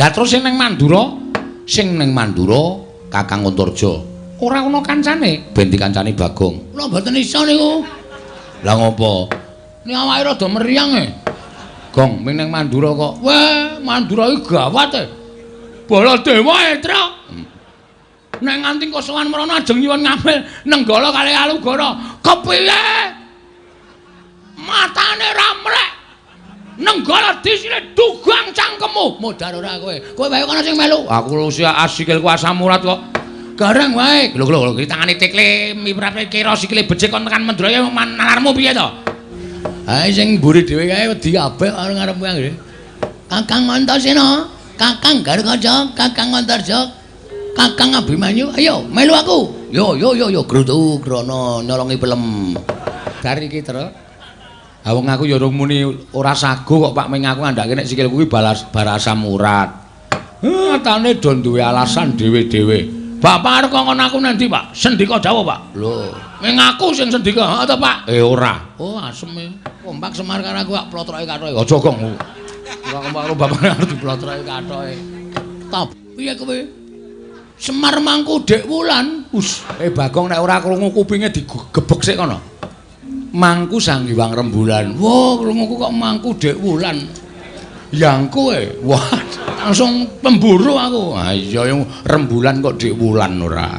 Lah terus sing ning Mandura, Kakang Antarja ora ana kancane, ben dikancani Bagong. Kula mboten iso niku. Lah ngopo? Nek awake rada meriang e. Gong, ming ning Mandura kok. Wah, Mandura iki gawat e. Baladewa e, Tru. Nek nganti kosowan mrono ajeng nyuwun ngambil Nenggala kali Alugara. Kepiye? Matane ra mlek. Nenggala disile dugang cangkemmu. Modar ora kowe. Kowe wae kono sing melu. Aku lho sikilku asam urat kok. Gareng wae. Lho iki tangane tikle miprate kira sikile becik kon tekan Mandraya nalarmu piye to? Ha sing mburi dhewe kae wedi kabeh karo ngarepmu nggih. Kakang Antasena, Kakang Gargaja, Kakang Antarja, Kakang Abimanyu, ayo melu aku. Yo Grutu Grana nyolongi pelem. Dari iki terus. Ha wong aku ya urung muni ora sago kok Pak Ming aku ngandhake nek sikilku kuwi barasam urat. Atane do duwe alasan dhewe-dhewe. Bapak arep kongkon aku nanti, Pak. Sendika dawuh, Pak. Lho, ming aku sing sendika, heeh to, Pak? Ora. Oh, asem e. Kompak Semar karo aku plotroke kathoke. Aja gong. Ora kompak karo bapak arep diplotroke kathoke. Top. Piye kowe? Semar mangku Dek Wulan. Us, Bagong nek ora krungu kupinge digebek sik kono. Mangku Sanghyang Rembulan. Wah, krunguku kok mangku Dek Wulan. Yang kowe. Wah, langsung pemburu aku. Ah iya yang rembulan kok Dek Wulan ora.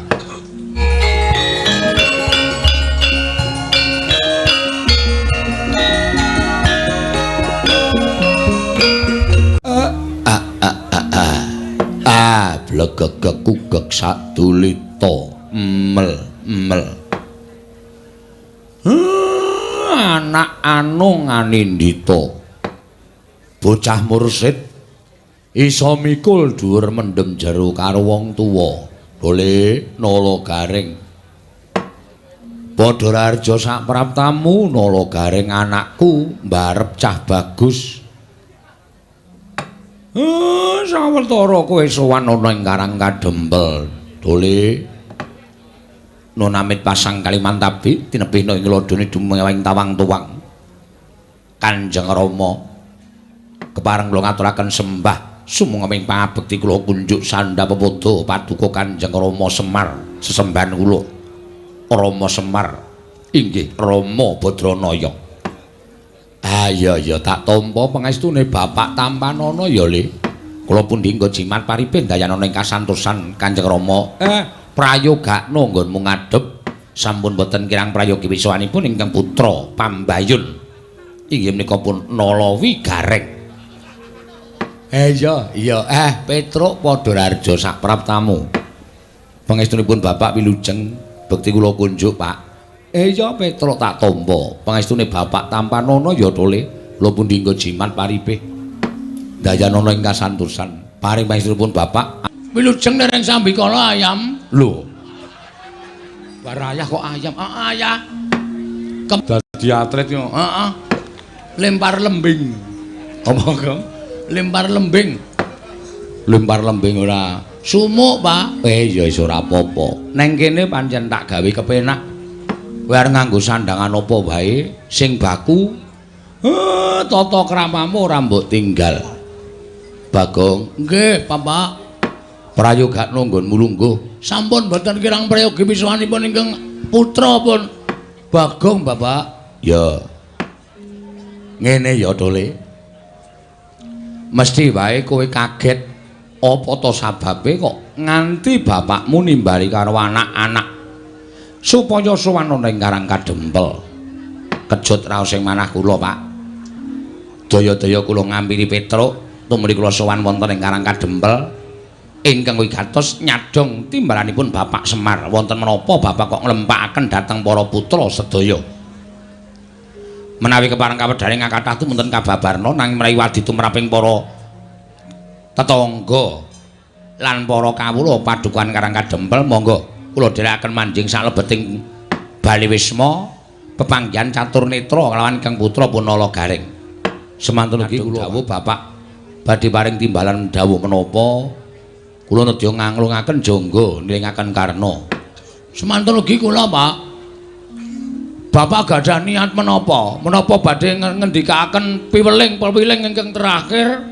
Blegegek kugek sadulita mel. Anak anu nganindita. Bocah mursid iso mikul dhuwur mendem jero karo wong tuwa. Boleh nala garing. Padha raharja sak praptamu nala garing anakku mbarep cah bagus. Sawetara kowe sowan ana ing Karang Kadempel. Dole Nonamit pasang Kalimantabi tinebihna ing lodone dumenging tawang tuwang. Kanjeng Rama kepareng kula ngaturaken sembah sumangga pangabekti kula kunjuk sandha pepodo paduka Kanjeng Rama Semar sesembahan kula. Rama Semar inggih Rama Badranaya. Ah iya tak tampa pangestune Bapak Tampanana ya Le. Kula pundi nggo jimat paripin dayanana ing kasantosan Kanjeng Rama. Prayogakna nggonmu ngadhep sampun boten kirang prayogi wiswanipun ingkang putra Pambayun. Inggih menika pun Nalawi Gareng. Iya Petruk padha raharja sak praptamu. Pangestunipun Bapak wilujeng bekti kula kunjuk, Pak. Iya Petruk tak tampa. Pangestune Bapak Tampanana ya to Le. Kula pundi nggo jimat paripih dayanana ing kasantosan. Paring pangestunipun Bapak wilujeng dereng sambikala ayam. Lho. Barayah kok ayam? Ayah. Dadi atlet yo. Heeh. Lempar lembing. Apa kok? Lempar lembing. Lempar lembing ora sumuk, Pak. Ya wis ora apa-apa. Neng kene pancen tak gawe kepenak. Kowe arep nganggo sandangan apa wae sing baku. Tata kramamu ora mbok tinggal. Bagong. Nggih, Bapak. Prayogakna nggonmu lungguh. Sampun boten kirang prayogi wiswanipun ingkang putra pun Bagong, Bapak. Ya. Ngene ya, Dole. Mesti wae kowe kaget apa to sababe kok nganti bapakmu nimbali karo anak-anak supaya sowan ana ing Karang Kadempel. Kejut raos sing manah kula, Pak. Daya-daya kula ngampiri Petruk tumuli kula sowan wonten ing Karang Kadempel ingkang wigatos nyadong timbalanipun Bapak Semar. Wonten menapa Bapak kok nglempakaken dhateng para putra sedaya? Menawi kepareng kawedhane ngakathah tumunten kababarna nanging mrawi wadi tumraping para tetangga lan para kawula padukan Karang Kadempel, monggo kula dherekaken manjing saklebeting Bali Wisma pepanggihan catur netra kalawan Kang Putra Punala Garing. Semanten ugi kula dawuh Bapak badhe paring timbalan dawuh menapa kula nedya nganglungaken jangga nilingaken karna. Semanten ugi kula, Pak. Bapak gadah niat menapa? Menapa badhe ngendikaken piweling ingkang terakhir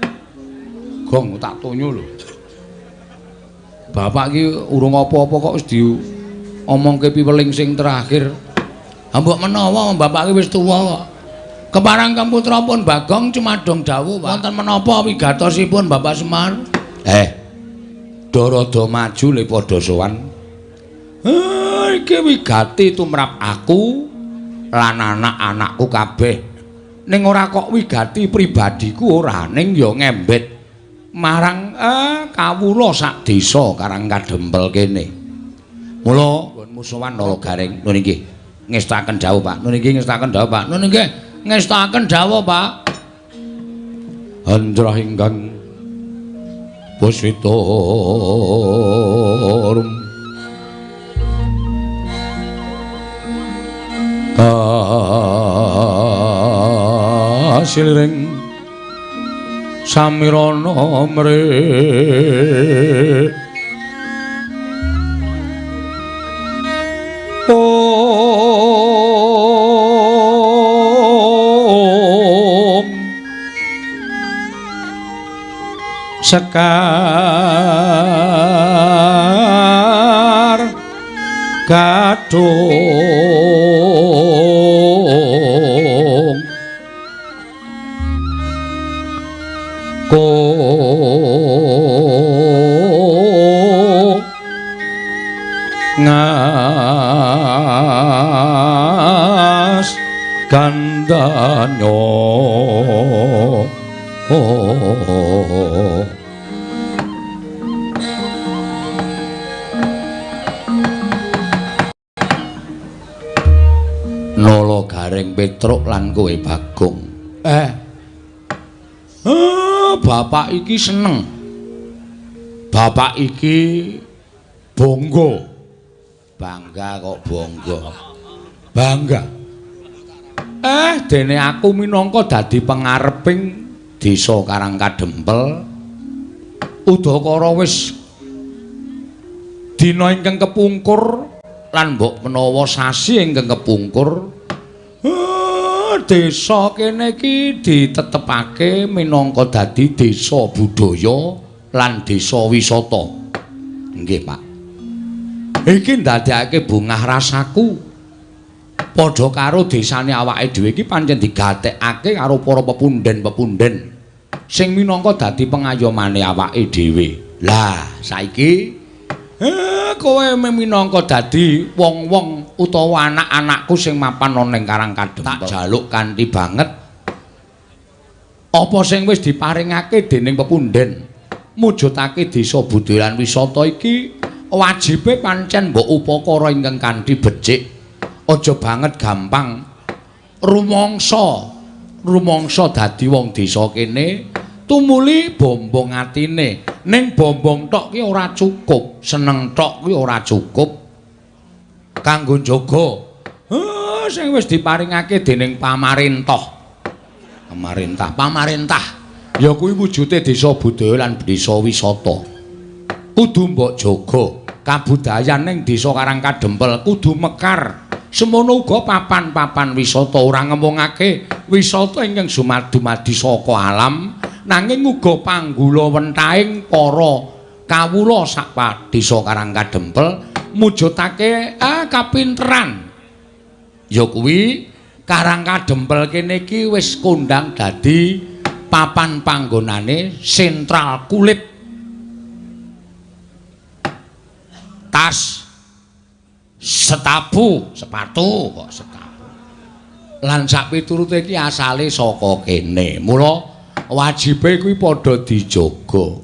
Bagong tak tonyo lho. Bapak ki urung apa-apa kok wis diomongke piweling sing terakhir. Mbok menawa bapak ki wis tuwa kok. Keparang putra pun Bagong cumadong dawuh wonten menapa wigatosipun Bapak Semar? Dorada maju le padha sowan. Iki wigati tumrap aku lan anak-anakku kabeh. Ning ora kok wigati pribadiku ora ning ya ngembet marang kawula sak desa Karangkadempel kene. Mula nggonmu sowan Nalagaring. Nun nggih ngestaken dawuh Pak. Nun nggih ngestaken dawuh Pak. Nun nggih ngestaken dawuh Pak. Andrah ingkang Puswitorum Kasilring Samirana mrih Sekar Gadung Ko Ngas Gandanyo Nalagaring Petruk lan kowe Bagong. Bapak iki seneng. Bapak iki bangga. Bangga kok bangga. Bangga. Dene aku minangka dadi pangareping desa Karangkadempel. Udakara wis dina ingkang kepungkur lan mbok menawa sasi ingkang kepungkur desa kene iki ditetepake minangka dadi desa budaya lan desa wisata. Nggih, Pak. Iki ndadekake bungah rasaku padha karo desane awake dhewe iki pancen digatekake karo para pepunden-pepunden sing minangka dadi pengayomane awake dhewe. Lah, saiki kowe minangka dadi wong-wong utawa anak-anakku sing mapan ana ning Karangkadempel. Tak jaluk kanthi banget apa sing wis diparingake dening pepunden mujudake desa budaya lan wisata iki wajibe pancen mbok upakara ingkang kanthi becik. Aja banget gampang rumangsa dadi wong desa kene tumuli bombong atine. Ning bombong tok ki ora cukup, seneng tok ki ora cukup kanggo njaga sing wis diparingake dening pamarentah. Pamarentah ya kuwi wujude desa budaya lan desa wisata. Kudu mbok jaga kabudayan ning desa Karangkadempel kudu mekar. Semono uga papan-papan wisata ora ngomongake wisata ingkang dumadi saka alam nanging uga panggula wentahing para kawula sak desa Karangkadempel mujudake kapinteran. Ya kuwi Karangkadempel kene iki wis kondang dadi papan panggonane sentral kulit. Tas sepatu kok sepatu. Lan sak piturute iki asale saka kene. Mula wajibe kuwi padha dijaga.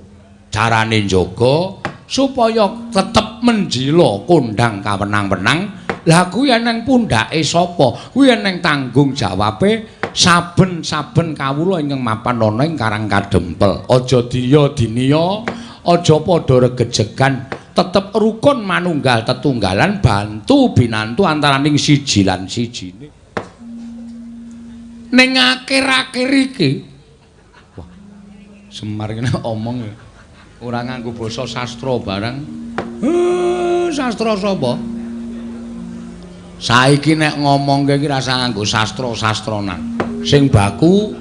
Carane njaga supaya tetep menjila kondang kawenang-wenang. Lah kuwi eneng pundhake sapa? Kuwi eneng tanggung jawabe saben-saben kawula ingkang mapan ana ing Karangkadempel. Aja diya-dinya, aja padha regejegan, tetep rukun manunggal tetunggalan bantu binantu antaraning siji lan sijine. Ning akhir-akhir iki wah Semar kene omong ya. Ora nganggo basa sastra barang. Sastra sapa? Saiki nek ngomongke iki rasa nganggo sastra-sastranan. Sing baku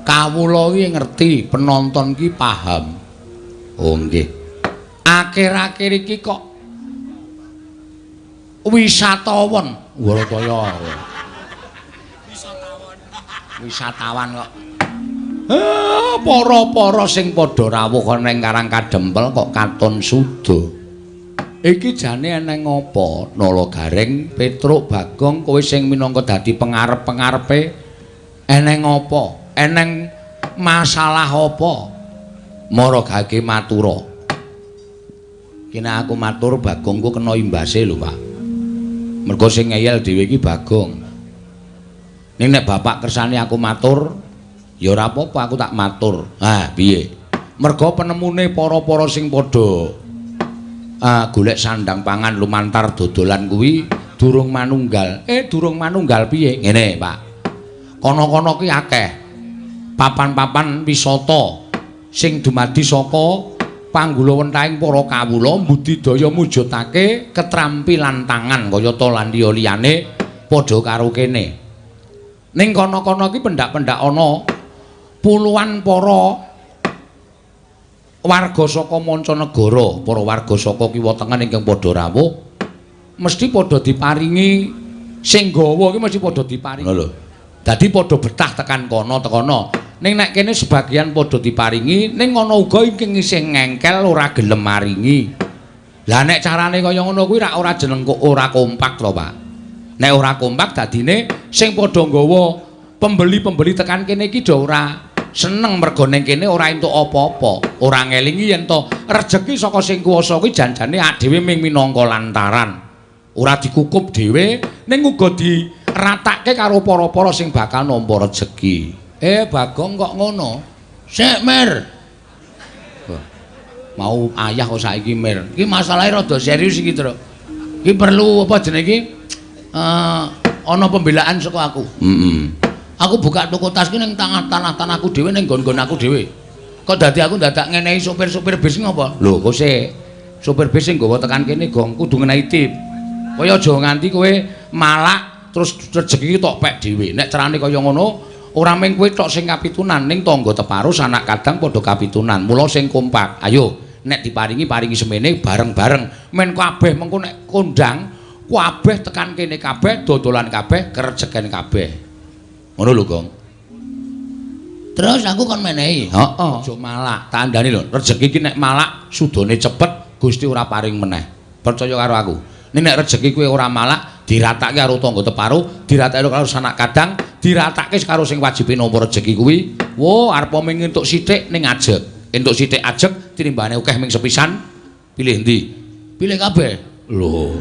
Kawula iki ngerti, penonton ki paham. Oh nggih. Akhir-akhir iki kok wisatawan, Warataya. Wisatawan kok. Para-para sing padha rawuh ning Karang Kadempel kok katon suda. Iki jane eneng apa? Nalagareng, Petruk, Bagong, kowe sing minangka dadi pengarep-pengarepe eneng apa? Eneng masalah apa? Mara gage matura. Kene aku matur Bagongku kena imbase lho, Pak. Mergo sing ngeyel dhewe iki Bagong. Ning nek bapak kersane aku matur, ya ora apa-apa aku tak matur. Ah, piye? Mergo penemune para-para sing padha golek sandang pangan lumantar dodolan kuwi durung manunggal. Durung manunggal piye? Ngene, Pak. Kono-kono ki akeh papan-papan wisata sing dumadi saka panggulawenthahing para kawula budidaya mujudake ketrampilan tangan kayata lan liya-liyane padha karo kene. Ning kono-kono ki pendak-pendak ana puluhan para warga saka mancanegara, para warga saka kiwa tengen ingkang padha rawuh mesti padha diparingi sing gawa ki mesti padha diparingi. Lho. Dadi padha betah tekan kono. Ning nek kene sebagian padha diparingi, ning ana uga ingkang isih ngengkel ora gelem maringi. Lah nek carane kaya ngono kuwi ora jeneng kok ora kompak to, Pak. Nek ora kompak dadine sing padha nggawa pembeli-pembeli tekan kene iki do ora seneng mergo ning kene ora entuk apa-apa. Ora ngelingi yen to rejeki saka sing kuwasa kuwi janjane dhewe ming minangka lantaran. Ora dikukup dhewe ning uga diratake karo para-para sing bakal nampa rejeki. Bagong kok ngono? Sik, Mir. Mau ayah kok saiki, Mir. Iki masalahe rada serius iki, Tru. Iki perlu apa jenenge iki? Ana pembelaan saka aku. Aku buka toko tas ki ning tanah-tanahku dhewe ning nggon-nggon aku dhewe. Kok dadi aku dadak ngenehi sopir-sopir bis ngopo? Lho, kok sik sopir bis sing nggawa tekan kene gong kudu ngenehi tip. Kaya aja nganti kowe malak terus rejeki tok pek dhewe. Nek carane kaya ngono, ora mung kowe tok sing kapitunan ning tangga teparu sanak kadang padha kapitunan. Mula sing kompak. Ayo, nek diparingi semene bareng-bareng. Men kabeh mengko nek kondang kabeh tekan kene kabeh, dodolan kabeh, kerejeken kabeh. Ngono lho, Gong. Terus aku kon menehi. Heeh. Aja malak. Tandane lho, rejeki iki nek malak sudane cepet, Gusti ora paring meneh. Percaya karo aku. Nek rejeki kuwi ora malak, diratake karo tangga teparu, diratake karo sanak kadang, diratake karo sing wajibe nampa rejeki kuwi. Wo, arep ming entuk sithik ning ajeg. Entuk sithik ajeg tinimbane akeh ming sepisan. Pilih ndi? Pilih kabeh. Lho.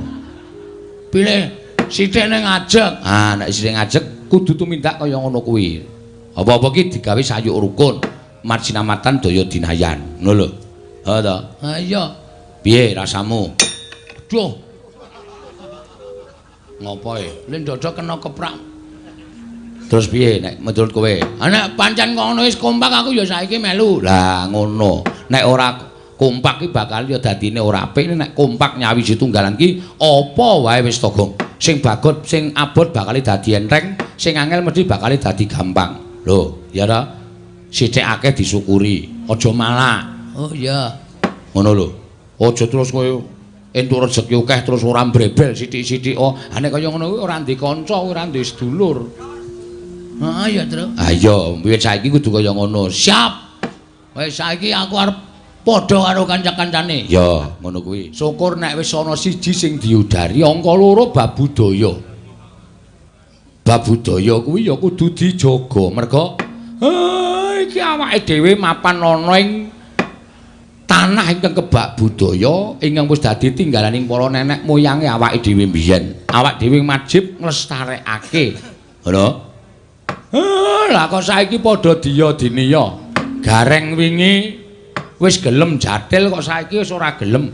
Pilih sithik ning ajeg. Ah, nek sithik ajeg kudu tumindak kaya ngono kuwi. Apa-apa ki digawe sayuk rukun, marsinamatan daya dinayan. Ngono lho. Ha ta? Ha iya. Piye rasamu? Duh. Ngopo e? Le ndodok kena keprak. Terus piye nek menurut kowe? Ha nek pancen ngono wis kompak aku ya saiki melu. Lah ngono. Nek ora kompak ki bakal ya dadine ora apik. Nek kompak nyawiji tunggalan ki apa wae wis to, Gong. Sing bagot sing abot bakal dadi enteng, sing angel mesti bakal dadi gampang. Lho, ya ta? Sithik akeh disyukuri, aja malak. Oh iya. Ngono lho. Aja terus kowe entuk rejeki akeh terus ora mbrebel sithik-sithik. Oh, nek kaya ngono kuwi ora ndek kanca, ora ndek sedulur. Heeh ya, Tru. Ah iya, wiwit saiki kudu kaya ngono. Siap. Wis saiki aku arep padha karo kanca-kancane. Ya, ngono kuwi. Syukur nek wis ana siji sing diudari, angka loro bab budaya. Bab budaya kuwi ya kudu dijaga. Merga iki awake dhewe mapan ana ing tanah ingkang kebak budaya, ingkang wis dadi tinggalaning para nenek moyange awake dhewe mbiyen. Awak dhewe wajib nglestarekake. Ngono. Lah kok saiki padha diya diniya. Gareng wingi wis gelem jatil kok saiki wis ora gelem.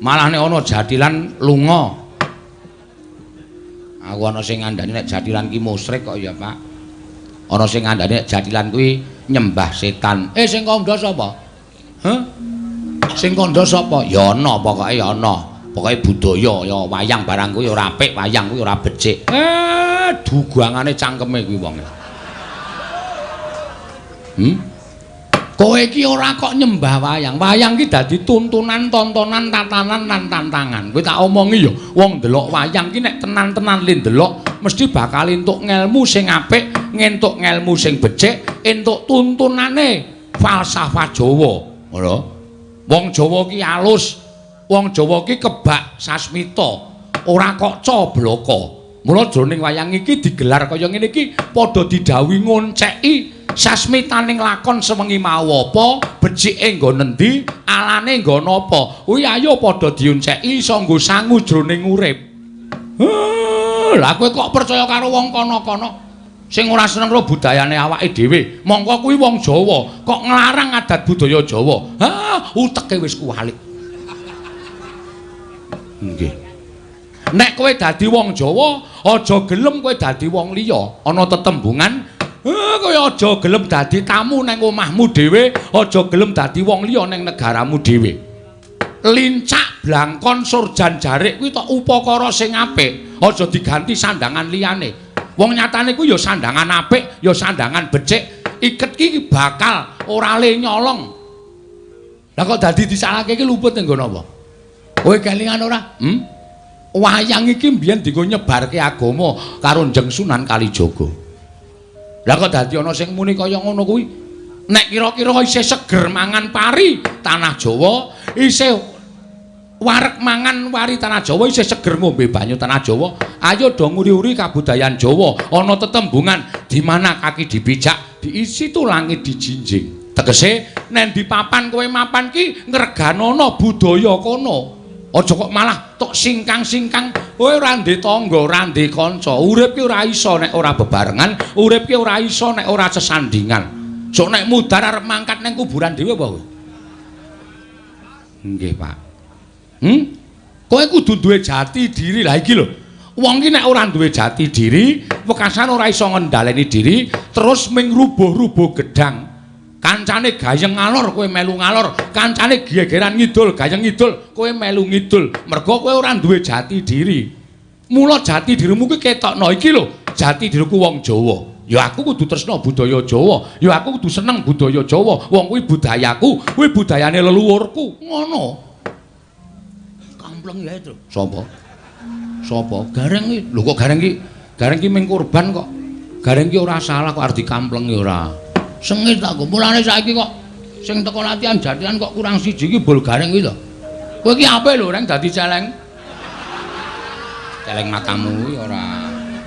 Malah nek ana jatilan lunga. Aku ana sing ngandani nek jatilan ki musyrik kok ya, Pak. Ana sing ngandani nek jatilan kuwi nyembah setan. Sing kandha sapa? Hah? Sing kandha sapa? Ya ana, pokoke ya ana. Pokoke budaya ya wayang barang kuwi ora apik, wayang kuwi ora becik. Dugangane cangkeme kuwi wong. Kowe iki ora kok nyembah wayang. Wayang ki dadi tuntunan, tontonan, tatanan lan tantangan. Kowe tak omongi ya, wong ndelok wayang ki nek tenan-tenan le ndelok mesti bakal entuk ngelmu sing apik, ngentuk ngelmu sing becik, entuk tuntunane falsafah Jawa. Ngono. Wong Jawa ki alus, wong Jawa ki kebak sasmita, ora kok cobloko. Mula jroning wayang iki digelar kaya ngene iki padha didhawuhi ngonceki sasmitaning lakon sewengi mau apa, becike nggo nendi, alane nggo napa. Kuwi ayo padha dionceki iso nggo sangu jroning urip. Lah kowe kok percaya karo wong kono-kono sing ora seneng karo budayane awake dhewe. Mongko kuwi wong Jawa, kok nglarang adat budaya Jawa. Uteke wis kuwalik. Nggih. Nek kowe dadi wong Jawa, aja gelem kowe dadi wong liya. Ana tetembungan kowe aja gelem dadi tamu nang omahmu dhewe, aja gelem dadi wong liya nang negaramu dhewe. Lincak blangkon surjan jarik kuwi tok upakara sing apik, aja diganti sandangan liyane. Wong nyatane kuwi ya sandangan apik, ya sandangan becik, iket ki bakal ora le nyolong. Lah kok dadi disalahke iki luput nggo napa? Kowe kelingan ora? Wayang iki mbiyen dienggo nyebarke agama karo Njeng Sunan Kalijaga. Lah kok dadi ana sing muni kaya ngono kuwi? Nek kira-kira isih seger mangan pari tanah Jawa, isih wareg mangan wari tanah Jawa, isih seger ngombe banyu tanah Jawa, ayo do nguri-uri kabudayan Jawa. Ana tetembungan di mana kaki dipijak, diisi tu langit dijinjing. Tegese nek di papan kowe mapan ki ngreganono budaya kono. Aja kok malah tok singkang-singkang, kowe ora ndek tangga, ora ndek kanca. Urip ki ora iso nek ora bebarengan, urip ki ora iso nek ora sesandingan. Sok nek mudar arep mangkat nang kuburan dhewe apa kowe? Nggih, Pak. Kowe kudu duwe jati diri. Lah iki lho. Wong ki nek ora duwe jati diri, wekasan ora iso ngendhaleni diri, terus ming rubuh-rubuh gedang. Kancane gayeng ngalor kowe melu ngalor, kancane gegeran ngidul gayeng ngidul kowe melu ngidul. Mergo kowe ora duwe jati diri. Mula jati dirimu ki ketokno iki lho, jati diriku wong Jawa. Ya aku kudu tresna budaya Jawa, ya aku kudu seneng budaya Jawa. Wong kuwi budayaku, kuwi budayane leluhurku. Ngono. Kampleng ya itu. Sapa? Sapa? Gareng iki. Lho kok gareng iki? Gareng iki ming kurban kok. Gareng iki ora salah kok arep dikamplengi ora. Sengit aku. Mulane saiki kok sing teko latihan jatian kok kurang siji iki bol gareng iki to. Kowe iki ape lho reng dadi celeng? Celeng matamu kuwi ora.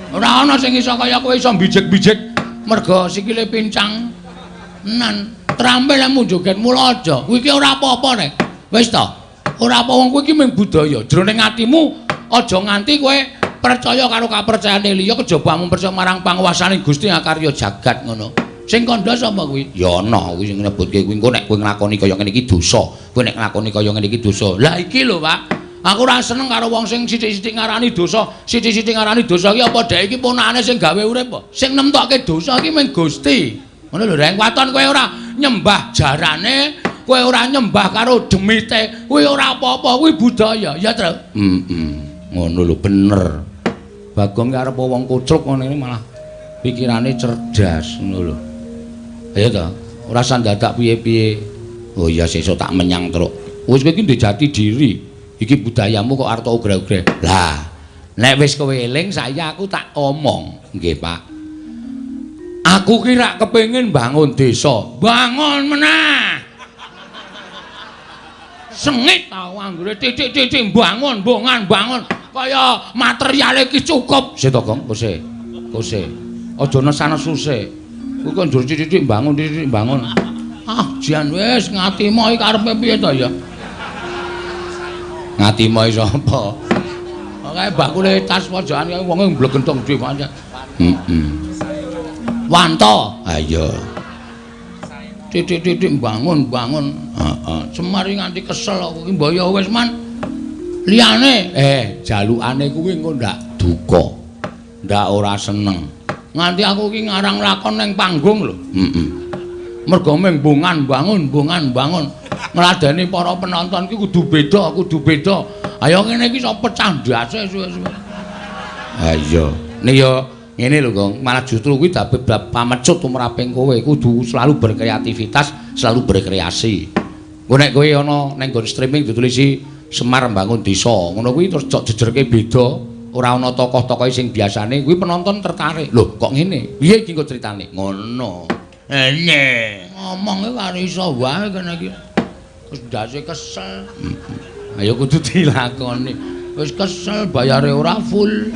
Ora ana sing iso kaya kowe iso bijek-bijek merga sikile pincang. Nan, trampil lemu joget mula aja. Kuwi iki ora apa-apa nek. Wis to. Ora apa wong kuwi iki mung budaya. Jroning atimu aja nganti kowe percaya karo kapercayane liya kejaba mung percaya marang panguwasaning Gusti Akarya jagat ngono. Sing kandha sapa kuwi? Ya ana kuwi sing nyebutke kuwi engko nek kowe nglakoni kaya ngene iki dosa. Kowe nek nglakoni kaya ngene iki dosa. Lah iki lho, Pak. Aku ora seneng karo wong sing sithik-sithik ngarani dosa. Sithik-sithik ngarani dosa iki apa dhek iki ponakane sing gawe urip apa? Sing nemtokke dosa iki mung Gusti. Ngono lho, reng waton kowe ora nyembah jarane, kowe ora nyembah karo demite, kuwi ora apa-apa, kuwi budaya. Ya, Tru? Ngono lho, bener. Bagong ki arep wong kucruk ngene malah pikirane cerdas ngono lho. Ayo to, ora usah dadak piye-piye. Oh iya sesuk tak menyang truk. Wis kowe iki ndek jati diri. Iki budayamu kok arep ugreh-ugreh. Lah, nek wis kowe eling saiki aku tak omong. Nggih, Pak. Aku ki rak kepengin bangun desa. Bangun meneh. Sengit ta anggere titik-titik bangun, bongan bangun. Kaya materiale iki cukup. Sik to, Kong, kose. Kose. Aja nesana susih. Kuwi kok njur titik bangun, titik bangun. Jan wis ngatimu iki karepe piye to ya? Ngatimu sapa? Kae bakule tas pojokan kae wonge mblegentong dhewe pancen. Wanto. Ha iya. Titik-titik bangun. Heeh. Semari nganti kesel aku iki mbaya wis man. Liyane jalukane kuwi engko ndak duka. Ndak ora seneng. Nganti aku iki ngarang lakon ning panggung lho. Mergo mung bongan bangun. Ngladeni para penonton ki kudu beda. Ayo ngene iki iso pecah ndase suwe-suwe. Ha iya. Nek ya Ngene lho, Gong, malah justru kuwi dadi pamecut tumraping kowe kudu selalu berkreativitas, selalu berkreasi. Engko nek kowe ana ning nggon streaming ditulisi Semar Mbangun Desa, ngono kuwi terus cok jejerke beda, ora ana tokoh-tokohe sing biasane kuwi penonton tertarik. Lho, kok ngene? Piye iki kok critane? Ngono. Ngomongnya karo iso wae kene iki. Wis ndase kesel. Ayo kudu dilakoni. Wis kesel bayare ora full.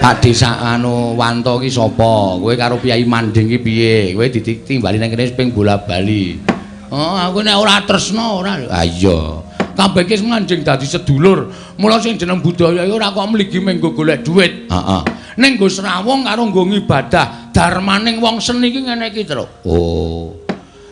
Pak Desa anu Wanto ki sapa? Kowe karo Piyai Manding ki piye? Kowe ditimbali nang kene ping bola-bali. Oh, aku nek ora tresna ora. Ha iya. Kabeh ki manjing dadi sedulur. Mula sing jeneng budaya ora kok mligi menggo golek dhuwit. Heeh. Ning nggo srawung karo nggo ngibadah, darmaning wong seni ki ngene iki, Truk. Oh.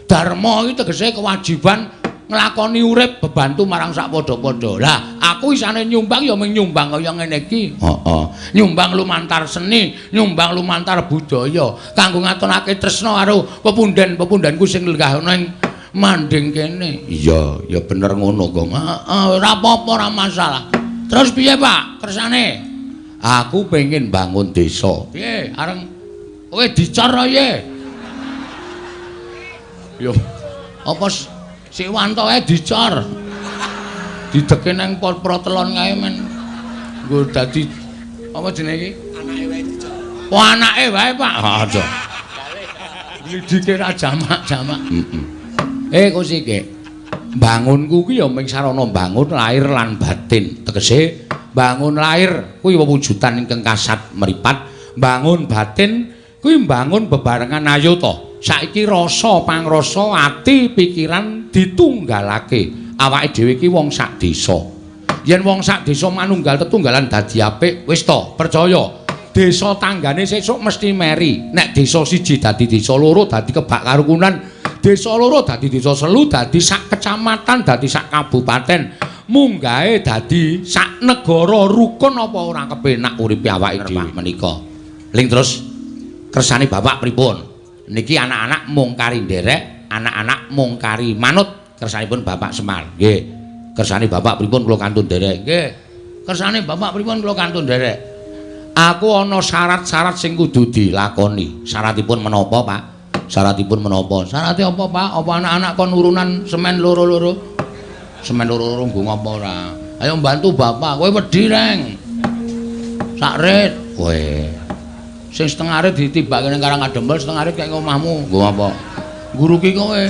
Dharma iki tegese kewajiban nglakoni urip bebantu marang sak padha-padha. Lah, aku isane nyumbang ya mung nyumbang kaya ngene iki. Heeh. Nyumbang lumantar seni, nyumbang lumantar budaya kanggo ngatonake tresna karo pepundhen-pepundhenku sing lenggah ning Manding kene. Iya, ya bener ngono, Gong. Heeh, ora apa-apa, ora masalah. Terus piye, Pak? Kersane? Aku pengen bangun desa. Piye? Areng kowe dicor ya? Yo. Apa si Wanto ae dicor. Dideke nang protelon kae men. Nggo dadi apa jenenge iki? Anake wae dicor. Oh, anake wae, Pak. Aja. Lidike ra jamak-jamak. Kosi ke. Bangunku ki ya ming sarana bangun lahir lan batin. Tegese bangun lahir kuwi wewujudan ingkang kasat mripat, bangun batin kuwi bangun bebarengan ayuta. Saiki rasa pangrasa ati pikiran ditunggalake. Awake dhewe iki wong sak desa. Yen wong sak desa manunggal tetunggalan dadi apik, wis to, percaya. Desa tanggane sesuk mesti meri. Nek desa siji dadi desa loro dadi kebak karukunan, desa loro dadi desa selu, dadi sak kecamatan, dadi sak kabupaten. Munggahe dadi sak negara rukun apa ora kepenak uripe awake dhewe menika. Ling terus kersane Bapak pripun? Niki anak-anak mung kari nderek, anak-anak mung kari manut kersanipun Bapak Semar. Nggih. Kersane Bapak pripun kula kantun nderek. Nggih. Kersane Bapak pripun kula kantun nderek. Aku ana syarat-syarat sing kudu dilakoni. Syaratipun menapa, Pak? Syaratipun menapa? Syarate apa, Pak? Apa anak-anak kon urunan semen loro-loro? Semen loro-loro nggo ngapa ora? Ayo mbantu Bapak, kowe wedi reng. Sak rit. Kowe. Sing setengah rit ditibake ning Karangadembel, setengah rit kaya omahmu. Nggo apa? Guru ki kowe.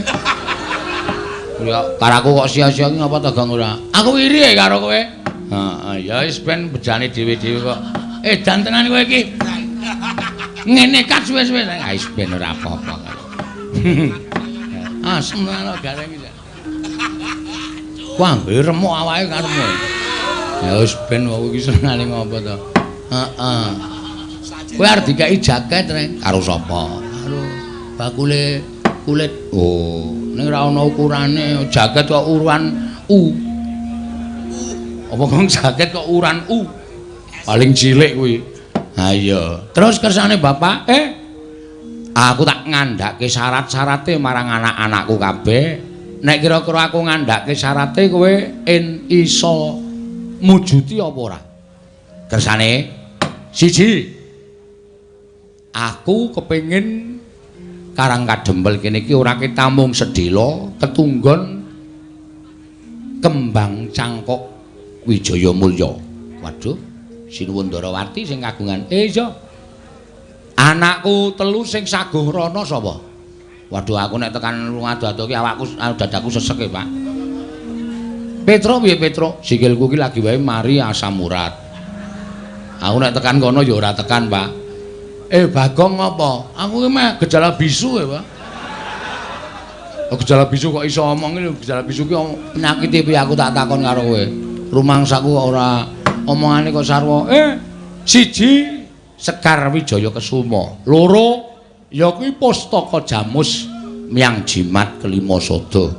Ya, karaku kok sia-sia ki ngapa tegang ora? Aku iri karo kowe. Heeh, ya wis ben bejane dhewe-dhewe kok. Jantenan kowe iki. Ngene kan suwe-suwe. Wis ben ora apa-apa. Asem ana gareng iki. Wah, remuk awake karemu. Ya wis ben wong iki senengane ngopo to. Heeh. Kowe arep dikai jaket rek karo sapa? Karo bakule kulit. Oh, ning ora ana ukurane. Jaket kok ukuran U. Apa kok jaket kok ukuran U? Paling cilik kuwi. Ha iya. Terus kersane Bapak, aku tak ngandhake syarat-syarate marang anak-anakku kabeh. Nek kira-kira aku ngandhake syarate kowe iso mujuti apa ora? Kersane siji. Aku kepengin Karangkadembel kene iki ora ketamung sedhela, tetunggon kembang cangkok Wijaya Mulya. Waduh, Sinuwun Ndarawati sing kagungan. Iya. Anakku telu sing saguh rana sapa? Waduh, aku nek tekan ngadu-adu ki awakku dadaku sesek Pak. Petro piye Petro? Sikilku ki lagi wae mari asam urat. Aku nek tekan kono ya ora tekan, Pak. Bagong apa? Aku ki meh gejala bisu ya, Pak. Gejala bisu kok iso omong iki, gejala bisu ki penyakit piye aku tak takon karo kowe. Rumangsaku kok ora omongane kok sarwa. Siji Sekar Wijaya Kesuma. Loro ya kuwi Pustaka Jamus Myang Jimat Kelima Sada.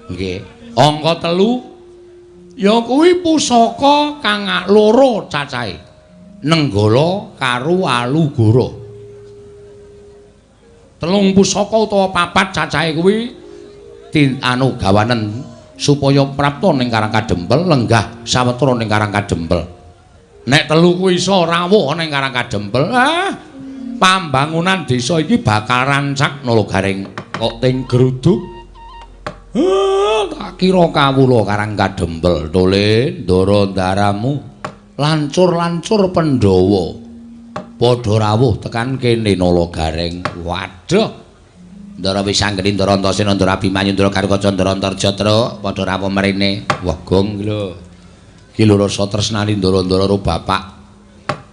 Nggih. Angka 3 ya kuwi pusaka kang loro cacahe. Nenggala karo Alugara. 3 pusaka utawa 4 cacahe kuwi gawanen supaya prapta ning Karangkadembel, lenggah sawetara ning Karangkadembel. Nek telu kuwi iso rawuh ning Karang Kadempel, pambangunan desa iki bakal rancak Nalagaring kok ting gruduk. Tak kira kawula Karang Kadempel tole ndara ndaramu lancur-lancur Pandhawa padha rawuh tekan kene Nalagaring. Waduh. Ndara Wisanggeni, Ndara Antasena, Ndara Abimanyu, Ndara Garukaca, Ndara Antarjatra padha rawuh mrene. Wah, gong lho. Ki lho rasa tresnani Ndara-ndara karo bapak.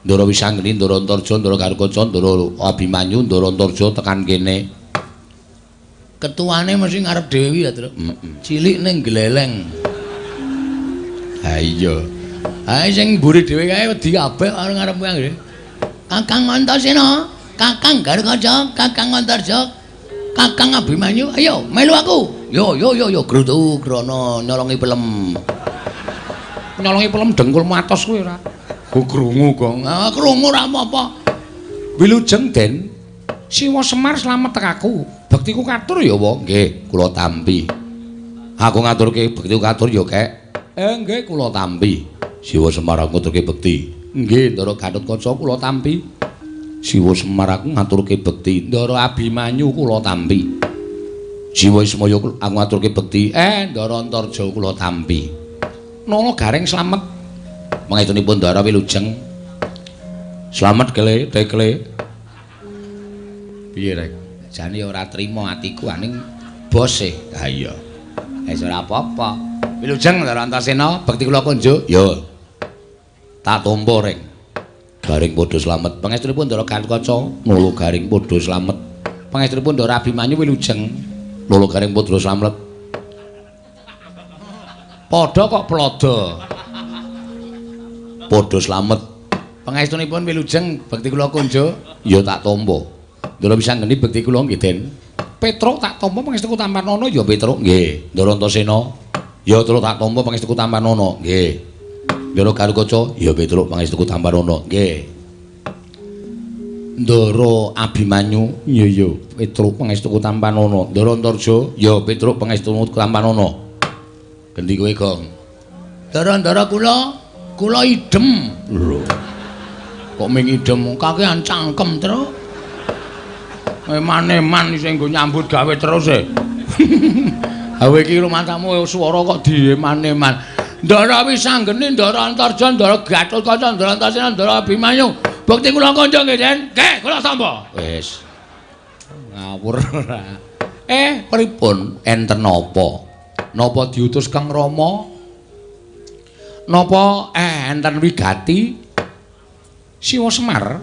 Ndara Wisanggeni, Ndara Antarja, Ndara Garukaca, Ndara Abimanyu, Ndara Antarja tekan kene. Ketuane mesti ngarep Dewi ya, Tru. Cilik ning gleleng. Ha iya. Ha sing mburi dhewe kae wedi kabeh karo ngarep kuwi. Kakang Antasena, Kakang Garukaca, Kakang Antarja, Kakang Abimanyu, ayo melu aku. Yo grutuk rono nyolongi pelem. Nyolongi pelem dengkulmu atos kowe ora. Ku krungu, Gong. Ah, krungu ora apa-apa. Wilujeng Den, Siwa Semar slamet tekaku. Bektiku katur ya, Wa. Nggih, kula tampi. Aku ngaturke bektiku katur ya, Kek. Nggih, kula tampi. Siwa Semar aku ngaturke bekti. Nggih, Ndara Gatotkaca kula tampi. Siwa Semar aku ngaturke bekti. Ndara Abimanyu kula tampi. Siwa Ismaya aku ngaturke bekti. Ndara Antarja kula tampi. Nalagaring slamet. Mangidunipun Ndara Wilujeng. Slamet kele, tekle. Piye rek? Jane ora trima atiku aning bose. Ha iya. Wis ora apa-apa. Wilujeng Ndara Antasena, bekti kula kunjuk. Yo. Tak tampa rek. Garing padha slamet. Pangestunipun Ndara Gatotkaca, Nalagaring padha slamet. Pangestunipun Ndara Abimanyu Wilujeng, Nalagaring padha slamet. Padha kok plada. Padha slamet. Pangestunipun Wilujeng, bekti kula kunjuk. Ya tak tampa. Ndara Wisanggeni bekti kula nggih Den. Petruk tak tampa pangestuku Tampanana ya Petruk nggih. Ndara Antasena ya terus tak tampa pangestuku Tampanana nggih. Ndara Garukaca ya Petruk pangestuku Tampanana nggih. Ndara Abimanyu ya Petruk pangestuku Tampanana. Ndara Antarja ya Petruk pangestuku Tampanana. Gendi kowe, Gong. Ndara-ndara kula idem. Lho. Kok ming idem kakean cangkem, Tru. Eman-eman sing nggo nyambut gawe terus e. Hawe iki lumantamu swara kok dieman-eman. Ndara Wisanggeni, Ndara Antarja, Ndara Gatotkaca, Ndara Antasena, Ndara Abimanyu. Bekti kula kanca nggih, Den. Nggih, kula tampa. Wis. Ngawur ora. Pripun enten napa? Napa diutus Kang Rama? Napa enten wigati? Siwa Semar?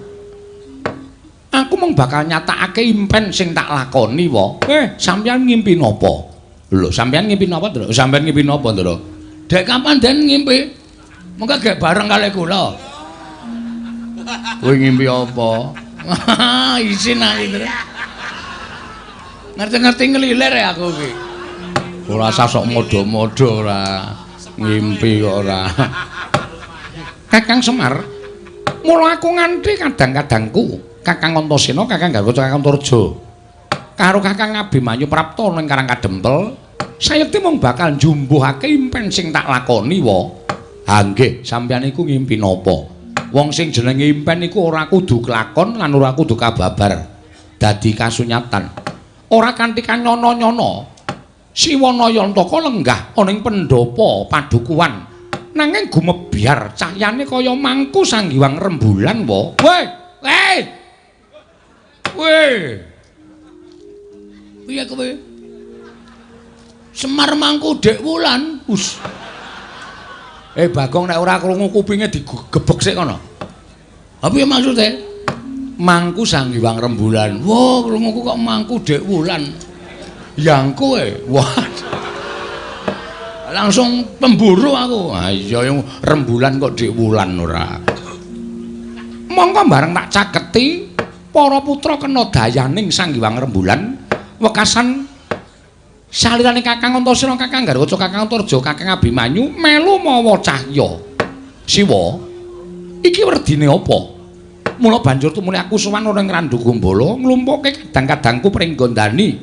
Aku mung bakal nyatakake impen sing tak lakoni, Wa. Sampeyan ngimpi napa? Lho, sampeyan ngimpi napa, Ndra? Sampeyan ngimpi napa, Ndra? Dek kapan Den ngimpi? Mengko gek bareng kali kula. Kowe ngimpi apa? Isin ae, Ndra. Ngerti-ngerti ngelilir ya aku iki. Ora usah sok modho-modho ora. Ngimpi kok ora. Kakang Semar, mula aku nganti kadang-kadangku Kakang Antasena, Kakang Garukaca, Kakang Antarja karo Kakang Abimanyu prapta ning Karang Kadempel, sayekti mung bakal njumbuhake impen sing tak lakoni, Wa. Ha nggih, sampeyan iku ngimpi napa? Wong sing jenenge impen iku ora kudu kelakon lan ora kudu kababar dadi kasunyatan. Ora kanthi kanyono-nyono. Siwana Yantaka lenggah ana ing pendhapa padukuhan. Nanging gumebyar cahyane kaya mangku sanggiwang rembulan, Wa. Weh. Piye kowe? Semar mangku Dek Wulan. Us. Bagong nek ora krungu kupinge digebek sik kono. Ha piye maksude? Mangku sanggiwang rembulan. Wah, krunguku kok mangku Dek Wulan. Yang kowe. Wah. Langsung pemburu aku. Ah iya yang rembulan kok Dek Wulan ora. Monggo bareng tak caketi para putra kena dayaning sanggiwang rembulan wekasan salirane Kakang Antasena, Kakang Garukaca, Kakang Antarja, Kakang Abimanyu melu mawa cahya. Siwa, iki werdine apa? Mula banjur tumune aku sowan ana ing Randu Gombala nglumpuhke kadang-kadangku pring Gondani.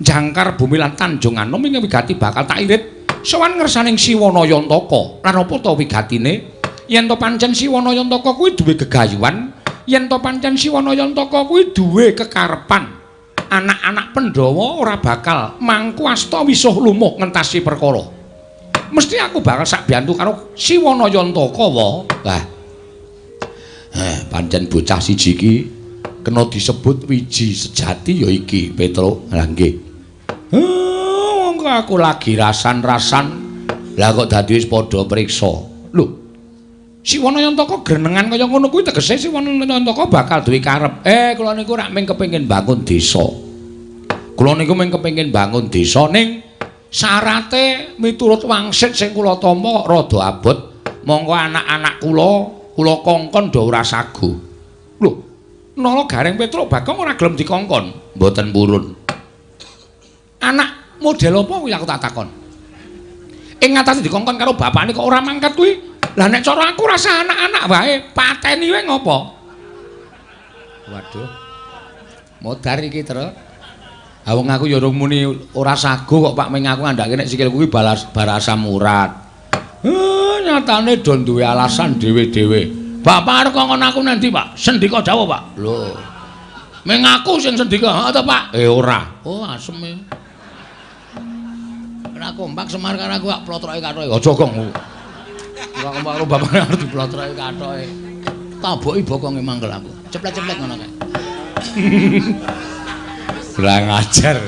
Jangkar bumi lan Tanjung Anom ing wigati bakal tak irit sowan ngersaning Siwana Yantaka. Lan apa ta wigatine? yen to pancen Siwana Yantaka kuwi duwe gegayuhan, yen to pancen Siwana Yantaka kuwi duwe kekarepan, anak-anak Pandhawa ora bakal mangku asta wisuh lumuh ngentasi perkara. Mesti aku bakal sak biantu karo Siwana Yantaka wae. Lah. Pancen bocah siji iki kena disebut wiji sejati ya iki, Petro. Lah nggih. Monggo aku lagi rasan-rasan. Lah kok dadi wis padha priksa. Lho. Siwana Yantaka grenengan kaya ngono kuwi tegese Siwana Yantaka bakal duwe karep. Kula niku rak mung kepengin bangun desa. Kula niku mung kepengin bangun desa ning syarate miturut wangsit sing kula tampa rada abot. Monggo anak-anak kula kongkon do ora sagu. Lho, nala Gareng Petruk Bagong ora gelem dikongkon, mboten purun. Anak model apa kuwi aku tak takon. Ing ngatasé dikongkon karo bapakne kok ora mangkat kuwi. Lah nek cara aku rasa anak-anak wae, pateni wae ngopo? Waduh. Modar iki, Tru. Ha wong aku ya urung muni ora sagu kok Pak Ming aku ngandhake nek sikil kuwi barasa murat. Nyatane do duwe alasan dhewe-dhewe. Bapak arep kongkon aku nanti, Pak. Sendika dawuh, Pak. Lho. Ming aku sing sendika, ha to, Pak? Ora. Oh, asem e. Ora kompak Semar karo aku kok plotroke kathoke. Aja, Gong. Ora kompak karo bapak arep diplotroke kathoke. Taboki bokonge mangkel aku. Ceplek-ceplek ngono kae. Kurang ajar.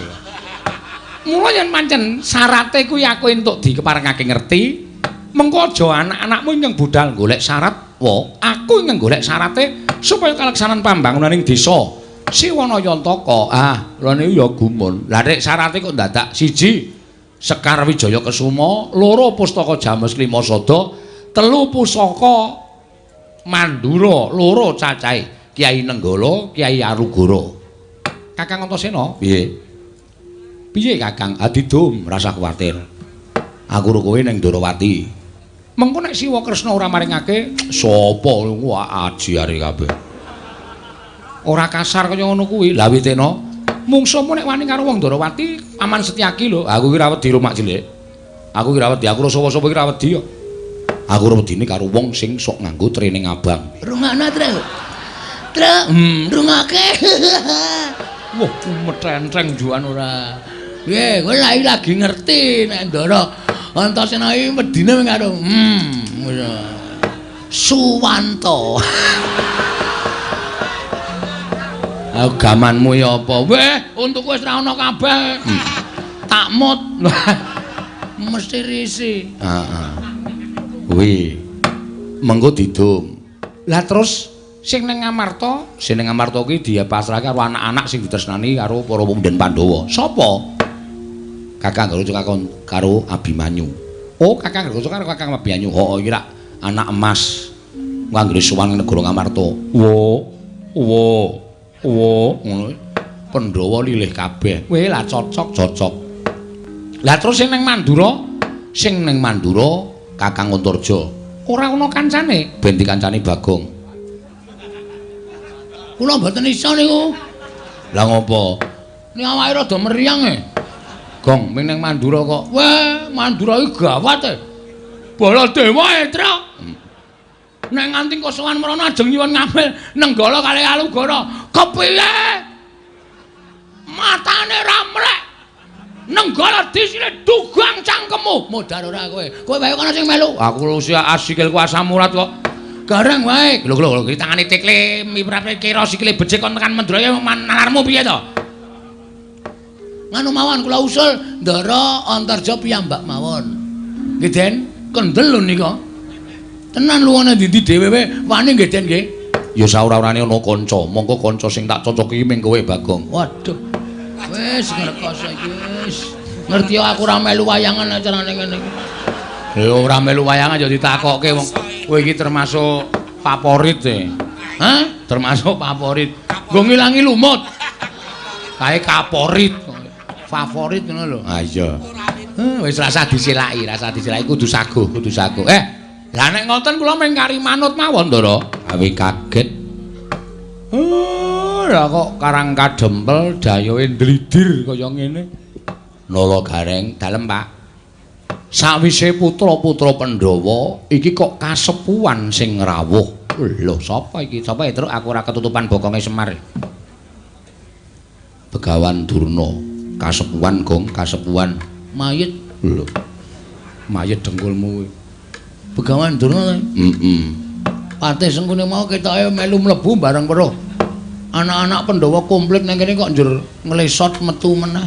Mula yen pancen syarate kuwi aku entuk dikeparengake ngerti. Mengko aja anak-anakmu nyeng budal golek syarat, aku nyeng golek syarate supaya kaleksanan pambangunan ing desa Siwana Yantaka. Lha niku ya gumun. Lah nek syarate kok dadak siji Sekar Wijaya Kesuma, loro Pustaka James Klimasada, telu Pusaka Mandura, loro cacahe Kyai Nenggala, Kyai Arugara. Kakang Antasena, piye? Piye Kakang? Adidum, rasa kuwatir. Aku karo kowe ning Ndarawati. Mengko nek Siwa Kresna ora maringake sapa wah ajiare kabeh. Ora kasar kaya ngono kuwi. Lah Witena, mungsuhmu nek wani karo wong Ndarawati aman Setyaki lho. Aku ki ra wedi rumak cilik. Aku ki ra wedi, aku ora sapa-sapa ki ra wedi ya. Aku ora wedine karo wong sing sok nganggo training abang. Rungokno, Tru. Tru, rungake. Wah, metrentreng juan ora. Piye, kowe lagi ngerti nek Ndara Antasena iki medine mung karo Suwanto. Agamanmu ya apa? Weh, untuk wis ra ana kabeh. Takmut. Mesti risi. Heeh. Kuwi mengko didum. Lah terus sing ning Ngamarta kuwi dia pasrahke karo anak-anak sing ditresnani karo para pemuda Pandhawa. Sapa? Kakang karo Abimanyu. Oh, Kakang karo Kakang Abimanyu. Oh, iki rak anak emas. Nganggone suwan negara Ngamarta. Wo. Ngono. Pandhawa lilih kabeh. Weh, lah cocok. Lah terus sing ning Mandura, Kakang Antarja. Ora ana kancane, ben dikancani Bagong. Kula mboten iso niku. Lah ngopo? Ning awake rada meriang e. Gong, ming ning Mandura kok. Wah, Mandura iki gawat e. Baladewa e, Tru. Nek nganti kosowan mrono ajeng nyuwun ngambil Nenggala kali Alugara. Kepiye? Matane ra mlek. Nenggala disile dugang cangkemmu. Modar ora kowe. Kowe wae kana sing melu. Aku lu asikilku asam urat kok. Gareng wae. Lho iki tangane tikle miprate kira sikile becik kon tekan Mendraya nalarmu piye to? Nganu mawon kula usul Ndara Antarja piyambak mawon. Nggih Den, kendel lho nika. Tenan luwane ndi dhewe wae wani nggih Den nggih. Ya saura-urane ana kanca, mongko kanca sing tak cocoki ming kowe Bagong. Waduh. Wis ngerkos iki wis. Ngerti aku ora melu wayangan acarane ngene iki. Ya ora melu wayangan ya ditakokke wong kowe iki termasuk favorit e. Hah? Termasuk favorit. Nggo ngilangi lumut. Kae kaporit. Favorit ngono lho. Ha iya. Wis rasa disilaki kudu saguh. Lah nek ngoten kula mung kari manut mawon to, Ndara. Awe kaget. Lah kok karang kadempel dayoe ndlidir kaya ngene. Nala Gareng dalem, Pak. Sawise putra-putra Pandhawa iki kok kasepuhan sing rawuh. Lho, sapa iki? Sapa terus aku ora ketutupan bokonge Semar. Begawan Durna, kasepuhan Gong, kasepuhan mayit. Lho. Mayit dengkulmu. Begawan Durna. Patih sengkune mau ketoke melu mlebu bareng weruh. Anak-anak Pandhawa komplit nang kene kok njur nglesot metu meneh.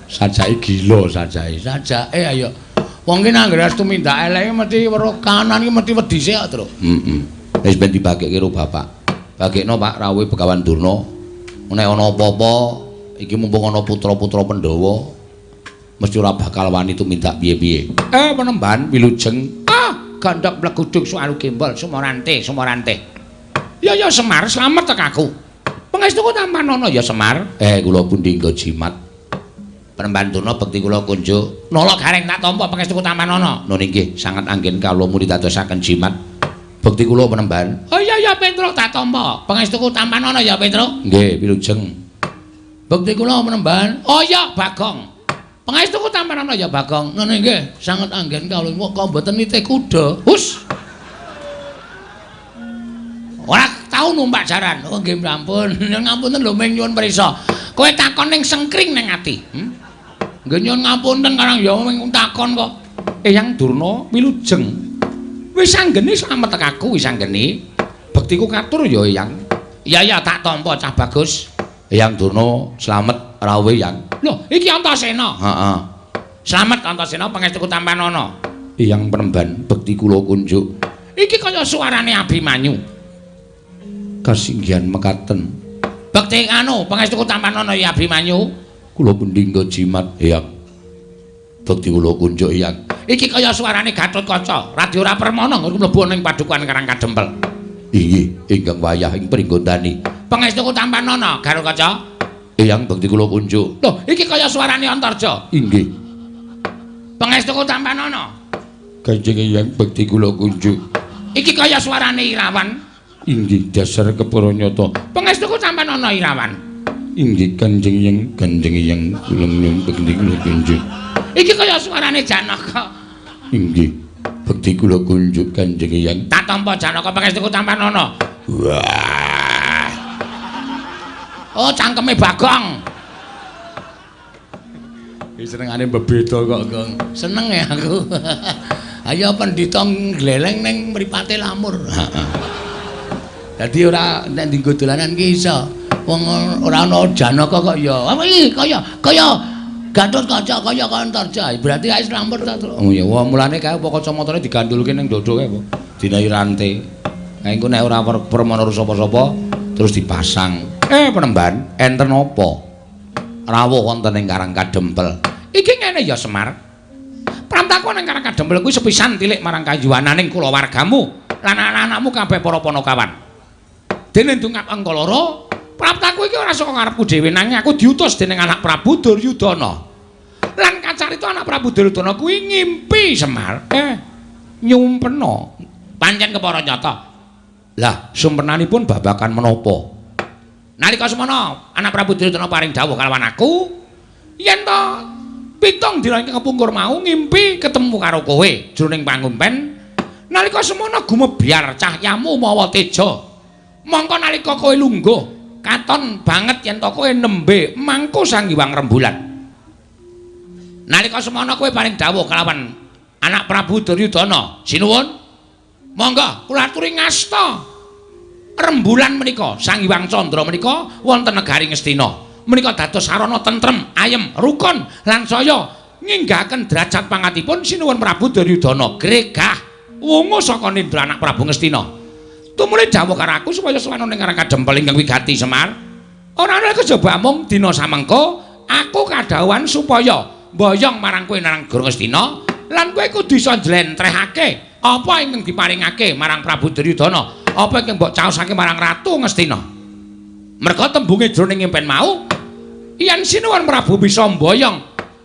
Sajake gila sajake. Sajake ayo. Wong ki nang ngres tumindak eleke mesti weruh kanan iki mesti wedi sik, Tru. Wis ben dibagekke karo bapak. Bagekno Pak rawuhe Begawan Durna. Nek ana apa-apa iki mumpung ana putra-putra Pandhawa mesti ora bakal wani tumindak piye-piye. Penemban wilujeng. Gandhok mleguduk suaru gembol Sumarante. Ya Semar, slamet tek aku. Pangestuku Tampanono ya Semar. Kula pundi nggo jimat. Penemban Durna bekti kula kunjuk. Nala gareng tak tampa Pangestuku Tampanono. Nun inggih sanget anggen kawula murid dadosaken jimat. Bekti kula penemban. Oh iya Petruk tak tampa. Pangestuku Tampanono ya Petruk. Nggih, wilujeng. Bekti kula penemban. Oh iya Bagong. Pangestuku Tampanono ya Bagong. Nun inggih sanget anggen kawula kok mboten nitih kuda. Hus. Ora tau numpak jaran. Oh nggih ampun. Ngapunten lho ming nyuwun prisa. Kowe takon ning sengkring ning ati. Nggih nyuwun ngapunten karang ya ming takon kok. Eyang Durna wilujeng. Wis anggene slamet tek aku wis anggene. Bektiku katur ya Eyang. Iya tak tampa cah bagus. Eyang Durna slamet rawuhe Yang. Lho iki Antasena. Heeh. Slamet Antasena Pangestuku Tampanono. Eyang penemban bekti kula kunjuk. Iki kaya suarane Abimanyu. Kasinggihan mekaten. Bekti anu Pangestuku Tampanono ya Abimanyu. Kula pundi nggo jimat Eyang. Bekti kula kunjuk Eyang. Iki kaya suarane Gatotkaca, Radyora Permana mlebu ning padukuhan Karang Kadempel. Inggih, ingkang wayah ing pringgondani. Pangestuku Tampanono, Gatotkaca. Eyang bekti kula kunjuk. Lho, iki kaya suarane Antarja. Inggih. Pangestuku Tampanono. Kanjeng Eyang bekti kula kunjuk. Iki kaya suarane Irawan. Inggih dasar keparanyata. Pangestuku Tampanono Irawan. Inggih Kanjeng Eyang kula bekti kula kunjuk. Iki kaya suarane Janaka. Inggih bekti kula kunjuk Kanjeng Eyang. Tak tampa Janaka Pangestuku Tampanono. Wah. Oh cangkeme Bagong. Iki senengane bebeda kok, Gong. Seneng ya aku. Ayo pendhita gleleng ning mripate lamur. Dadi ora nek dienggo dolanan ki iso. Wong ora ana Janaka kok ya. Apa iki kaya Gatotkaca kaya Antarja. Berarti ae slamet ta, Tru. Oh iya, mulane kae apa kacamatane digandulke ning dodoke apa. Dinai rantai. Kae engko nek ora permana sapa-sapa terus dipasang. Penemban, enten apa? Rawuh wonten ing Karang Kadempel. Iki ngene ya Semar. Pramtaku ning Karang Kadempel kuwi sepisan tilik marang kayuwananing kulawargamu lan anak-anakmu kabeh para Panakawan. Dene ndungak engko loro, praptaku iki ora saka ngarepku dhewe nanging aku diutus dening anak Prabu Duryudana. Lan kacarita anak Prabu Duryudana kuwi ngimpi Semar. Nyumpena. Pancen kepara nyata. Lah, sumpenanipun babakan menapa? Nalika semana anak Prabu Duryudana paring dawuh kalawan aku, yen to 7 dina kepungkur mau ngimpi ketemu karo kowe jroning pangumpen. Nalika semana gumebyar cahyamu mawa teja. Mongko nalika kowe lungguh katon banget yen to kowe nembe mangku Sang Hyang Rembulan. Nalika semana kowe paring dawuh kalawan anak Prabu Duryudana, sinuwun monggo kula aturi ngasta rembulan menika Sang Hyang Candra menika wonten negari Ngastina. Menika dados sarana tentrem, ayem, rukun lan saya nginggahaken derajat pangkatipun sinuwun Prabu Duryudana gregah wungu saka nindra anak Prabu Ngastina. Tumuli dawuh karo aku supaya sowan ning Karang Kadempel ingkang wigati Semar. Ora ana kejaba mung dina samengko aku kadhawuhan supaya mboyong marang kowe nang Negara Ngastina lan kowe kudu iso njlentrehake apa ingkang diparingake marang Prabu Duryudana, apa ingkang mbok caosake marang Ratu Ngastina. Merga tembunge jroning impen mau yen sinuwun Prabu bisa mboyong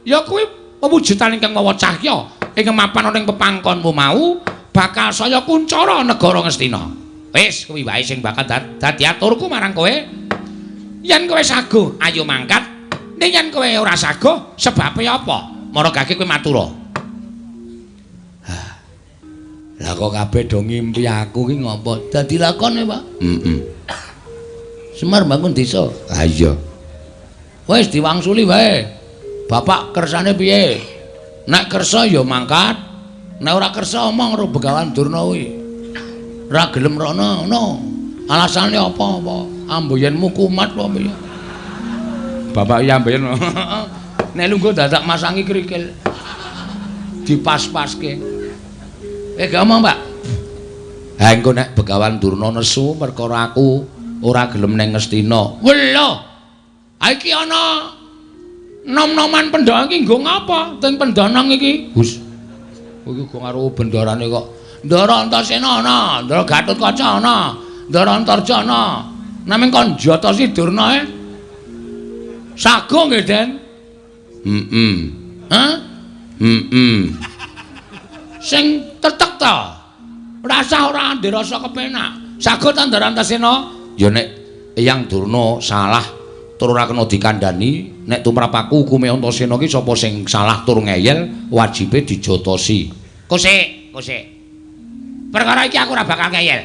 ya kuwi pewujudan ingkang mawa cahya ingkang mapan ning pepangkonmu mau bakal saya kuncara Negara Ngastina. Wis kuwi wae sing bakal dadi aturku marang kowe. Yen kowe saguh ayo mangkat, ning yen kowe ora saguh sebabe apa? Maragake kowe matura. Lah kok kabeh do ngimpi aku ki ngopo? Dadi lakone, Pak. Semar bangun desa. Ha iya. Wis diwangsuli wae. Bapak kersane piye? Nek kersa ya mangkat. Nek ora kersa omong karo Begawan Durna kuwi. Ora gelem rono, ngono. Alasane apa? Amboyenmu kumat apa piye? Bapak ya amboyen. Nek lungguh dadak masangi krikil. Dipas-paske. Gak omong, Pak. Ha engko nek Begawan Durna nesu perkara aku ora gelem ning Ngastina. Lho. Ha iki ana nom-noman pendhawa iki nggo ngapa? Teng pendanang iki. Gus. Iki kok karo bendarane kok Ndara Antasena ana, Ndara Gatotkaca ana, Ndara Antarja ana. Namung kon Jatasi Durna sago nggih, Den? Hah? Sing tetek ta? Rasa ora ndirasa kepenak. Sago ta Ndara Antasena? Ya nek Eyang Durna salah tur ora kena dikandhani, nek tumrap aku hukume Antasena ki sapa sing salah tur ngeyel, wajibe dijotosi. Kusik. Perkara iki aku ora bakal ngeyel.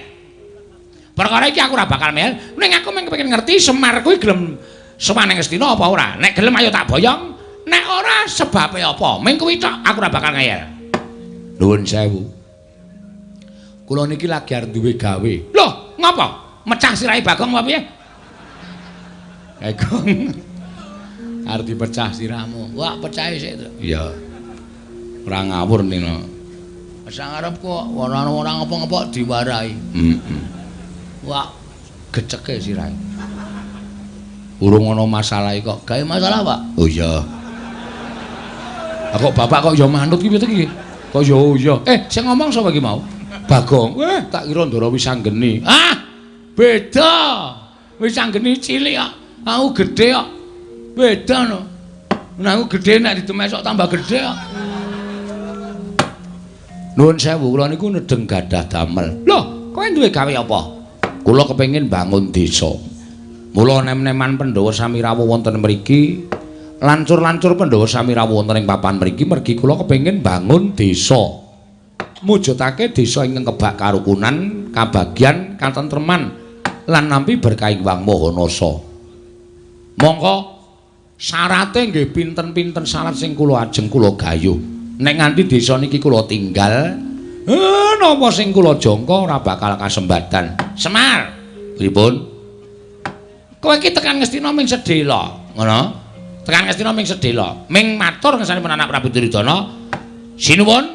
Perkara iki aku ora bakal ngeyel, ning aku mung kepengin ngerti Semar kuwi gelem sowan ning Astina apa ora. Nek gelem ayo tak boyong, nek ora sebabe apa. Ming kuwi tok aku ora bakal ngeyel. Nuwun sewu. Kula niki lagi arep duwe gawe. Loh, ngapa? Mecah sirahe Bagong apa piye? Bagong. Arep dipecah sirahmu. Wah, pecahe sik to. Iya. Ora ngawur nino. Sang arep kok ora ngapa-ngapa diwarai. Wah, geceke sirahe. Urung ana masalah kok. Gawe masalah, Pak? Oh iya. Kok bapak kok ya manut ki piye iki? Kok ya oh iya. Sing ngomong sapa iki mau? Bagong. Tak kira Ndara Wisanggeni. Ah, beda. Wisanggeni cilik kok. Aku gedhe kok. Beda no. Nek aku gedhe nek ditemes kok tambah gedhe kok. Nuwun sewu, kula niku nedeng gadah damel. Loh, kowe duwe gawe apa? Kula kepengin bangun desa. Mula nem-neman Pandhawa sami rawuh wonten mriki, lancur-lancur Pandhawa sami rawuh wonten ing papan mriki, mergi kula kepengin bangun desa. Mujudake desa ingkang kebak karukunan, kabagyan, katentreman lan nampi berkahing Wang Mahanasa. Mongko syarate nggih pinten-pinten syarat sing kula ajeng kula gayuh. Nek nganti desa niki kula tinggal, napa sing kula jangka ora bakal kasembadan. Semar, pripun? Kowe iki tekan Ngastina ming sedhela, ngono? Tekan Ngastina ming sedhela, ming matur ngesanipun anak Prabu Duryudana. Sinuwun,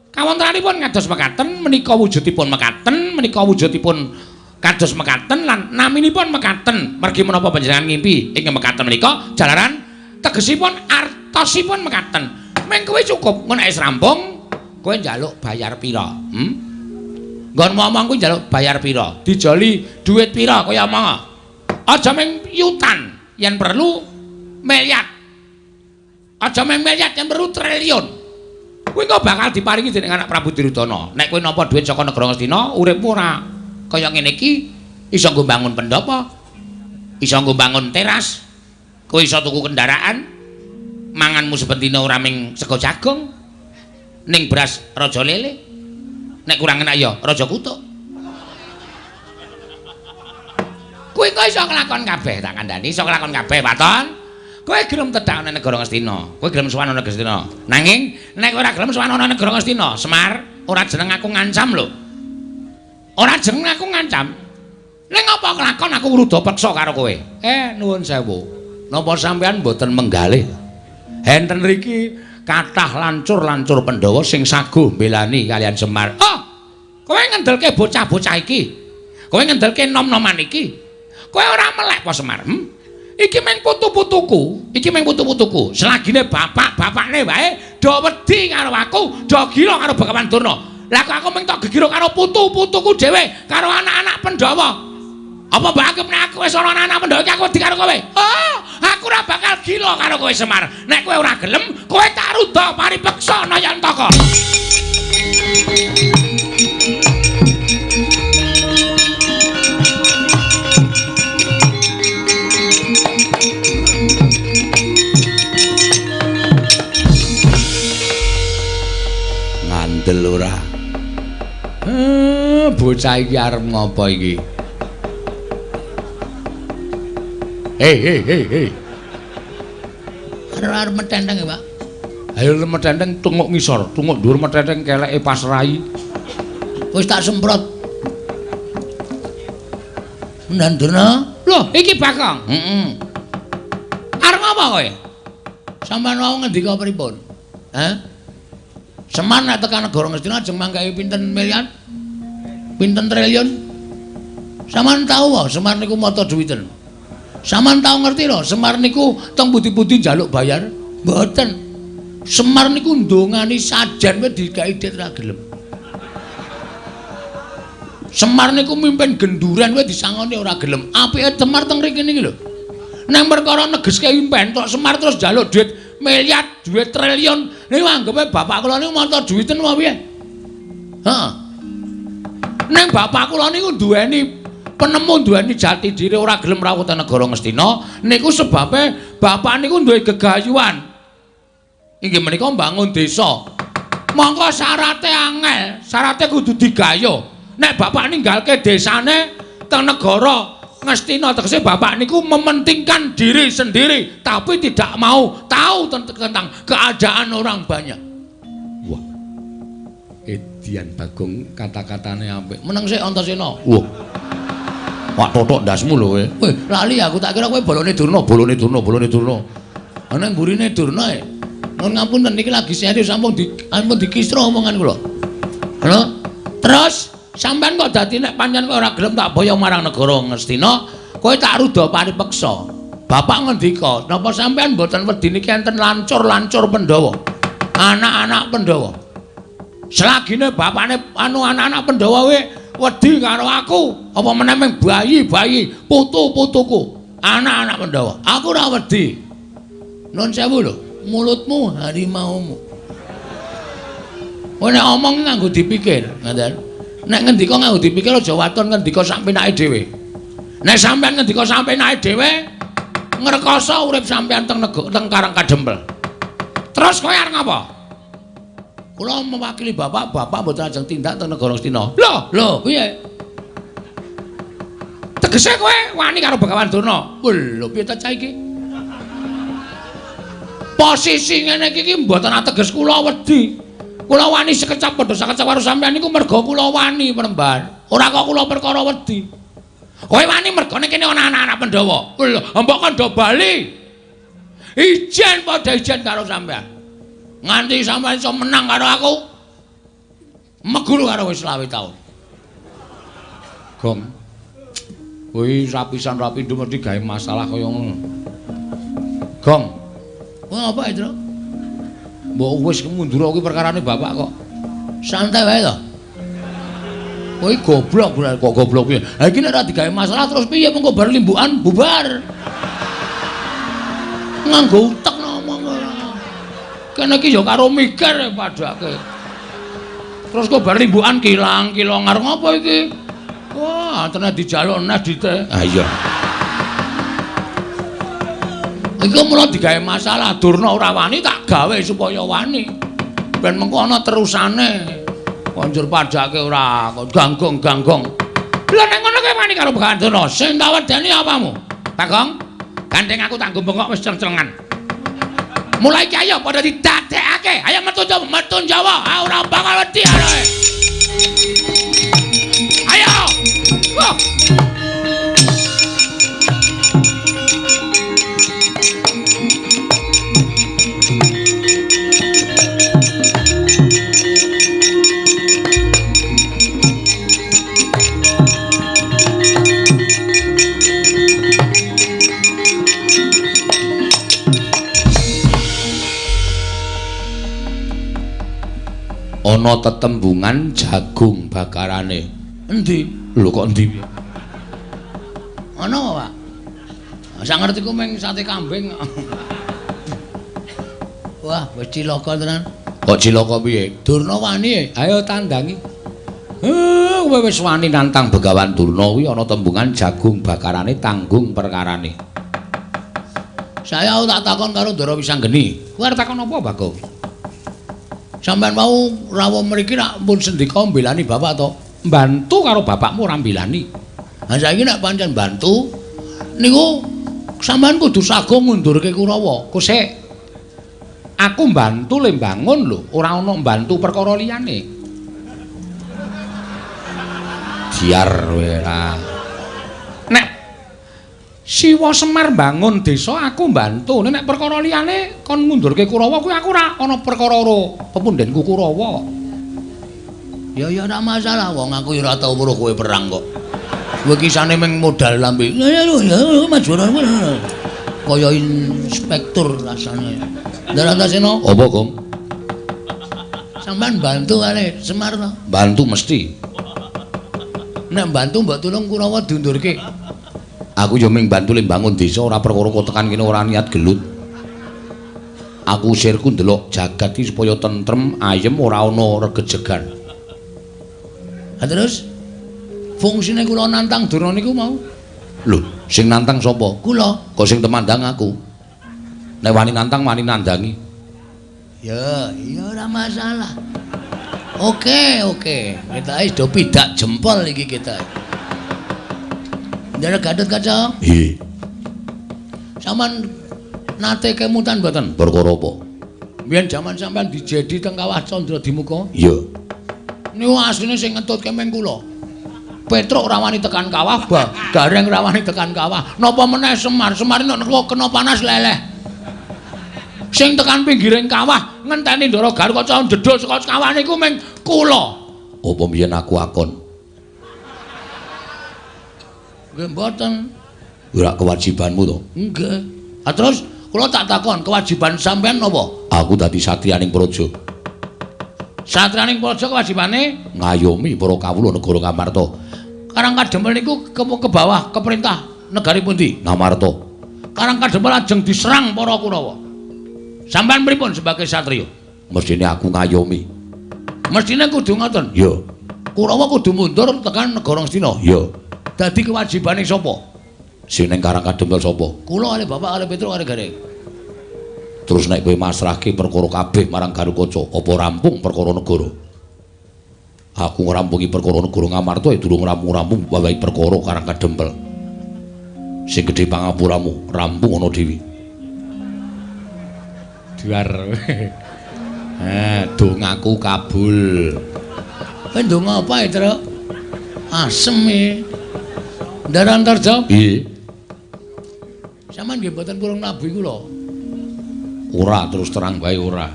kawontenanipun kados mekaten, menika wujudipun mekaten, menika wujudipun kados mekaten lan naminipun mekaten. Mergi menapa panjenengan ngimpi ing mekaten menika jalaran tegesipun artosipun mekaten. Meng kowe cukup ngono wis rampung, kowe njaluk bayar pira? Nggon ngomong kuwi njaluk bayar pira? Dijoli dhuwit pira kaya omong. Aja meng yutan, yen perlu miliat. Aja meng miliat, yen perlu triliun. Kuwi kok bakal diparingi dening anak Prabu Duryudana. Nek kowe nampa dhuwit saka negara Ngastina, uripmu ora kaya ngene iki, iso nggo bangun pendopo, iso nggo bangun teras, kowe iso tuku kendaraan. Manganmu sepentine ora ming sego jagung ning beras raja lele, nek kurang enak ya raja kutuk. Kuwi kok iso nglakon kabeh tak kandhani, iso nglakon kabeh Waton. Kowe gelem tedhak ana negara Ngastina, kowe gelem sowan ana negara Ngastina. Nanging nek ora gelem sowan ana negara Ngastina, Semar, ora jeneng aku ngancam lho. Ora jeneng aku ngancam. Ning apa kelakon aku ruda peksa karo kowe? Nuwun sewu. Napa sampean mboten menggalih? Enten riki kathah lancur-lancur Pandhawa sing saguh mbelani kalian Semar. Oh, kowe ngendelke bocah-bocah iki. Kowe ngendelke nom-noman iki. Kowe ora melek apa Semar? Iki meng putu-putuku, iki meng putu-putuku. Selagine bapak-bapakne wae do wedi karo aku, do gila karo Begawan Durna. Lah kok aku meng tok gegiro karo putu-putuku dhewe, karo anak-anak Pandhawa. Apa mbak aku nek aku wis ana anak Pandhawa iki aku wedi karo kowe? Oh, aku ora bakal gila karo kowe Semar. Nek kowe ora gelem, kowe tak rudha paripeksa Nayantaka. Ngandel ora? Bocah iki arep ngopo iki? Hei. Arep metenteng ya, Pak. Ayo metenteng tunguk ngisor, tunguk dhuwur metenteng keleke pasrai. Wis tak semprot. Nandurna? Loh, iki Bakong. Heeh. Arep ngopo kowe? Sampeyan wau ngendika pripun? Hah? Semar nek tekan negara Ngastina ajeng mangkahi pinten miliar? Pinten triliun? Sampeyan tau wae Semar niku mata duwiten. Sampeyan tau ngerti lho, Semar niku teng pundi-pundi njaluk bayar? Mboten. Semar niku ndongani sajen wae dikai dit ra gelem. Semar niku mimpin genduren wae disangoni ora gelem. Apike Semar teng mriki niki lho. Nang perkara negeske impen tok Semar terus njaluk duit miliar, duit triliun. Niku anggepe bapak kula niku mata duwiten apa piye? Heeh. Nang bapak kula niku duweni penemu, duweni jati diri ora gelem rawuh teng negara Ngastina niku sebabe bapak niku duwe gegayuhan. Inggih menika mbangun desa. Mongko syarate angel, syarate kudu digayo. Nek bapak ninggalke desane teng negara Ngastina tegese bapak niku mementingkan diri sendiri tapi tidak mau tahu tentang keadaan orang banyak. Wah. Edian Bagong kata-katane apik. Meneng sik Antasena. Wah. Wak totok ndasmu lho kowe. Weh, lali aku tak kira kowe bolone Durna. Ana mburine Durna e. Nuwun ngapunten niki lagi serius ampun dikisro omongan kula. Halo? Terus sampean kok dadi nek pancen kowe ora gelem tak boyong marang negara Ngastina, kowe tak ruda paripeksa. Bapak ngendika, napa sampean mboten wedi niki enten lancur-lancur Pandhawa. Anak-anak Pandhawa. Selagine bapakne anak-anak Pandhawa wedi karo aku, apa meneh bayi-bayi, putu-putuku, anak-anak Pandhawa. Aku ora wedi. Nuwun sewu lho, mulutmu harimaumu. Kowe nek omong nganggo dipikir, ngoten. Nek ngendika nganggo dipikir aja waton ngendika sak penake dhewe. Nek sampean ngendika sak penake dhewe, ngrekoso urip sampean teng Karang Kadempel. Terus kowe arep ngapa? Kula mewakili bapak mboten ajeng tindak teng negara Ngastina. Lho, piye? Tegese kowe wani karo Begawan Durna. Lho, piye ta cah iki? Posisi ngene iki mboten ateges kula wedi. Kula wani sekecap padha sakecap karo sampeyan niku merga kula wani Penemban. Ora kok kula perkara wedi. Kowe wani mergane kene ana anak-anak Pandhawa. Lho, mbok kandha bali. Ijen padha ijen karo sampeyan. Nganti sampeyan iso menang karo aku. Meguru karo wis 20 taun. Gong. Kuwi rapisan rapindo mesti gawe masalah kaya ngono. Gong. Wah, apa itu? Mbok wis mundur kuwi perkarane bapak kok. Santai wae to. Kowe goblok kok goblok piye? Ha iki nek ora digawe masalah terus piye mengko bar limbukan bubar. Nganggo utek ngomong. Kene iki ya karo mikir padake. Terus kok bar limbukan kilang-kilang arep ngopo iki? Wah, tenan dijaluk nes dite. Ha iya. Iku mula digawe masalah Durna ora wani tak gawe supaya wani. Ben mengko ana terusane. Konjur padake ora ganggong-ganggong. Lha nek ngono kowe wani karo Begawan Durna, sing tak wedeni apamu? Bagong, gandeng aku tak gombong kok wis ceng-cengan. Mulai iki ayo padha didadekake. Ayo metu Jawa. Ora bakal wedi arek. Ayo. Wah. Ana tetembungan jagung bakarane. Endi? Lho kok endi? Ana, Pak. Sak ngertiku mung sate kambing. Wah, wis cilaka tenan. Kok cilaka piye? Durna wani, ayo tandangi. Kowe wis wani nantang Begawan Durna kuwi ana tembungan jagung bakarane tanggung perkarane. Saya tak takon karo Ndara Wisanggeni. Kowe arep takon apa, Bagong? Sampeyan mau rawuh mriki nak pun sendika mbelani bapak to? Mbantu karo bapakmu ora mbelani. Lah saiki nek pancen bantu niku sampean kudu sago ngundurke Kurawa. Kusik. Aku mbantu le mbangun lho, ora ana mbantu perkara liyane. Diar kowe ra. Nek Siwa Semar bangun desa aku mbantu, nek perkara liyane kon ngundurke Kurawa kuwi aku ora ana perkara karo pepundhenku Kurawa. Ya ora masalah wong aku ora tau weruh kowe perang kok. Kowe kisane mung modal lambe. Ya maju kaya inspektur rasane. Ndarantasena. Apa, Gong? Sampeyan bantu kali Semar to? Bantu mesti. Nek bantu mbok tulung Kurawa diundurke. Aku yo mung bantu le bangun desa ora perkara kok tekan kene ora niat gelut. Aku usirku ndelok jagat iki supaya tentrem, ayem ora ana regejegan. Ha terus fungsine kula nantang Durna niku mau. Lho, sing nantang sapa? Kula. Kok sing temandang aku. Nek wani nantang wani nandangi. Ya, iya ora masalah. Oke. Kita wis do pidak jempol iki kita. Ndara Gatot Kaca? Nggih. Saman nate kemutan mboten? Perkara apa? Biyen jaman sampean dijedi teng Kawah Candra Dimuka? Iya. Niku asline sing ngetutke meng kula. Petruk rawani tekan kawah, Gareng rawani tekan kawah. Napa meneh Semar nek kena panas leleh. Sing tekan pinggiring kawah ngenteni Ndara Garukaca jedhul saka kawah niku meng kula. Apa mbiyen aku akon? Nggih mboten. Ora kewajibanmu to? Nggih. Ah terus kula tak takon, kewajiban sampean napa? Aku dadi satriyaning praja. Satriyaning praja kewajibane ngayomi para kawula negara Ngamarta. Karang Kadempel niku ke bawah keperintah negari pundi? Ngamarta. Karang Kadempel ajeng diserang para Kurawa. Sampeyan pripun sebagai satriya? Mestine aku ngayomi. Mestine kudu ngoten. Iya. Kurawa kudu mundur tekan negara Ngastina. Iya. Dadi kewajibane sapa? Sing ning Karang Kadempel sapa? Kula kali Bapak kali Petruk kali Gareng. Terus nek kowe masrahke perkara kabeh marang Garukaca, apa rampung perkara negara? Aku ngrampungi perkara negara Ngamarta durung rampung-rampung wawahi perkara Karang Kadempel. Sing gedhe pangapuramu rampung ana dhewe. Duar. Dongaku kabul. Kowe ndonga apa, Truk? Asem e. Ndara Antarja? Nggih. Saman nggih mboten kurang nabi kula. Ora terus terang bae ora.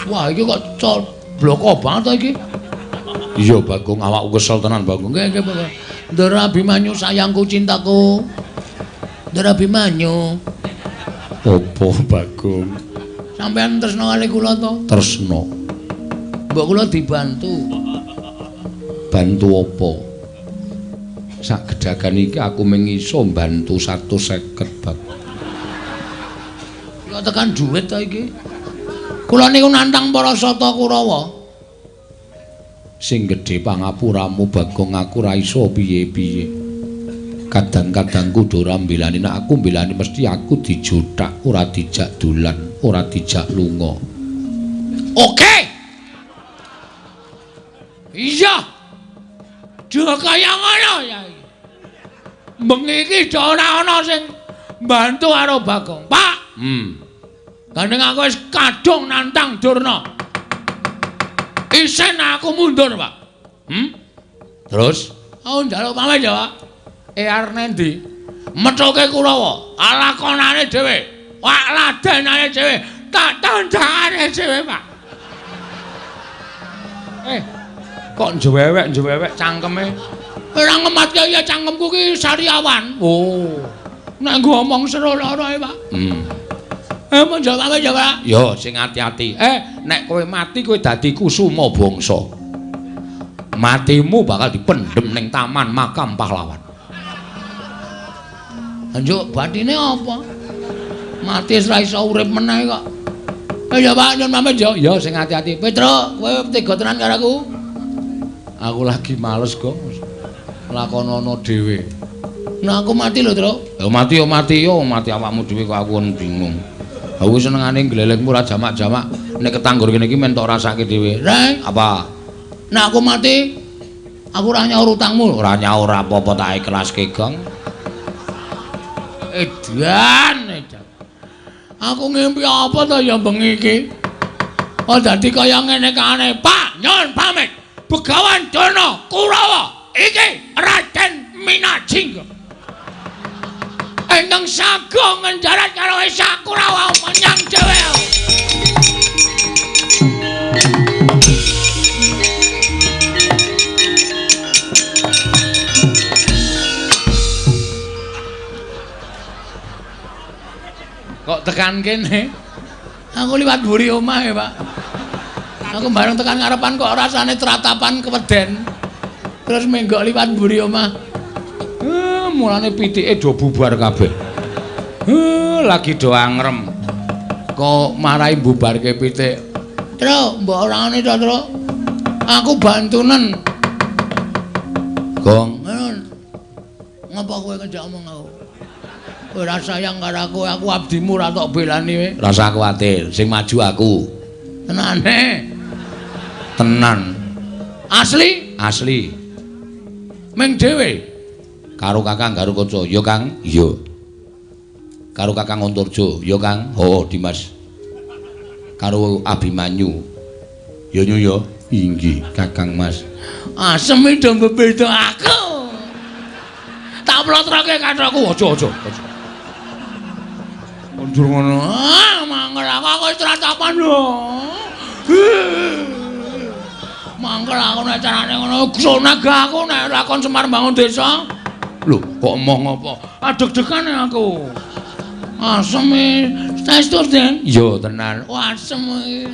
Wah, iki kok bloko banget to iki. Iya, Bagong, awakku kesel tenan, Bagong. Nggih, Pak. Ndara Abimanyu sayangku cintaku. Ndara Abimanyu. Apa, Bagong? Sampeyan tresno kali kula to? Tresno. Mbok kula dibantu. Bantu apa? Sak gedhagan iki aku mung iso mbantu 150, Bag. Kok tekan dhuwit to iki? Kula niku nantang para sata Kurawa. Sing gedhe pangapuramu, Bagong, aku ra iso piye-piye. Kadang-kadang kudu ora mbelani, nek aku mbelani mesti aku dijothak, ora dijak dolan, ora dijak lunga. Oke. Iya. Dhewe kaya ngono ya. Bengi iki ora ana sing bantu karo Bagong. Pak. Gandeng aku wis kadung nantang Durna. Isen aku mundur, Pak. Terus? Aku njaluk pamit ya, Pak. Arep nendi? Methuke Kurawa, alakonane dhewe, wak ladenane dhewe, tak tandhane dhewe, Pak. Kok njewewek cangkeme? Ora ngematke ya cangkemku ki sariawan. Oh. Nek ngomong serono ae, Pak. Menjawab ya, Pak. Yo sing ati-ati. Nek kowe mati kowe dadi kusuma bangsa. Matimu bakal dipendhem ning taman makam pahlawan. Njuk bathine apa? Mati ora iso urip meneh kok. Ya Pak, nyun pamit yo. Yo sing ati-ati. Petruk, kowe tega tenan karo aku? Aku lagi males, Gong. Lakonono dhewe. Nek aku mati lho, Truk. Ya mati awakmu dhewe kok aku bingung. Aku senengane glelengmu ora jamak-jamak. Nek ketanggur kene iki men tok rasake dhewe. Rek, apa? Nek aku mati, aku ora nyaur utangmu. Ora nyaur apa-apa tak ikhlaske, Gong. Edan. Aku ngimpi apa to ya bengi iki? Oh dadi kaya ngene kae, Pak. Nyuwun pamit. Begawan Dana Kurawa. Iki Raden Minajingga. Ingkang sagung ngendarat karo Esa Kurawa menyang dhewe. Kok tekan kene? Aku liwat mburi omah ya, Pak. Aku bareng tekan ngarepan kok rasane tratapan keweden. Terus menggok liwat mburi omah. Mulane pitike do bubar kabeh. Lagi do angrem. Kok marai bubarke pitik. Tru, mbok orane to, Tru. Aku bantunen. Gong. Ngapa kowe kendak omong aku? Ora sayang karo aku abdimu ora tok belani we. Ora usah kuwatir, sing maju aku. Tenane. Tenan. Asli? Asli. Ming dhewe karo Kakang Garukaca. Ya, Kang. Iya. Karo Kakang Antarja. Ya, Kang. Oh, Dimas. Karo Abimanyu. Ya, Nyu ya. Inggih, Kakang Mas. Asem do bebeda aku. Tak plotroke kathokku. Aja. Kondur ngono. Mangkel aku wis tratapan lho. Mangkel aku nek carane ngono sunag aku nek lakon Semar Bangun Desa. Lho, kok omong apa? Adeg-degane aku. Asem saestu, Den? Iya, tenan. Wah, asem iki.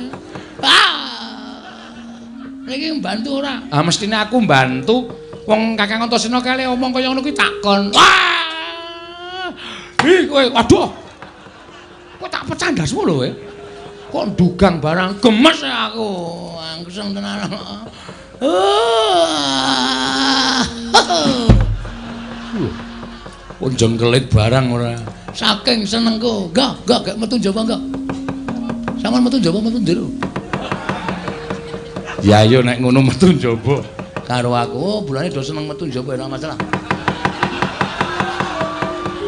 Iki mbantu ora? Ah, mestine aku mbantu. Wong Kakang Antasena kale omong kaya ngono kuwi takon. Wah! Ih, kowe, waduh. Kok tak pecah ndasmu lho, kok ndugang barang gemes aku. Angseng tenan. Kok jengkelit barang ora. Saking senengku. Enggak gak metu njaba enggak. Sampeyan metu njaba metu njero. Ya yo nek ngono metu njaba karo aku. Oh, bulane do seneng metu njaba ora masalah.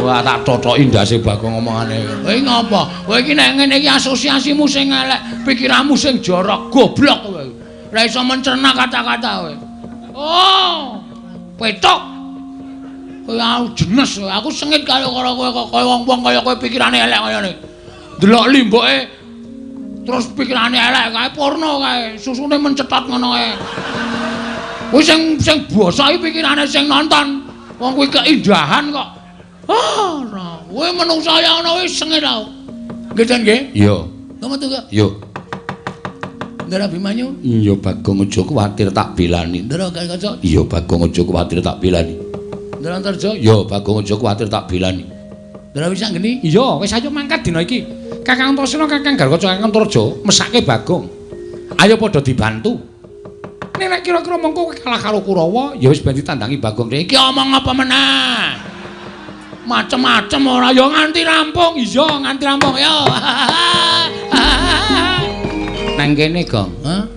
Wah tak cocoki ndase Bagong omongane. Kowe ngapa? Kowe iki nek ngene iki asosiasimu sing elek, pikiranmu sing jorok, goblok kowe. Ora iso mencerna kata-kata kowe. Oh, petok. Kowe jenes, aku sengit karo kowe kok kaya wong-wong kaya kowe pikirane elek kaya ngene. Delok limboke terus pikirane elek kae porno kae, susune mencetot ngono kae. Kowe sing basa iki pikirane sing nonton. Wong kuwi keindahan kok. Ora, kowe menungsa ya ana wis sengit tau. Nggih, Den nggih? Iya. Kamu tuh kok? Iya. Ndara Abimanyu? Iya, Bagong aja kuwatir tak belani. Ndara Garukaca? Iya, Bagong aja kuwatir tak belani. Ndara Antarja? Iya, Bagong aja kuwatir tak belani. Ndara Wisanggeni? Iya, wis ayo mangkat dina iki. Kakang Antasena, Kakang Garukaca, Kakang Antarja mesake Bagong. Ayo padha dibantu. Nek kira-kira mengko kalah karo Kurawa, ya wis ben ditandangi Bagong. Iki omong apa meneh? Macem-macem ora ya nganti rampung. Iya, nganti rampung ya. Nang kene, Gong. Hah?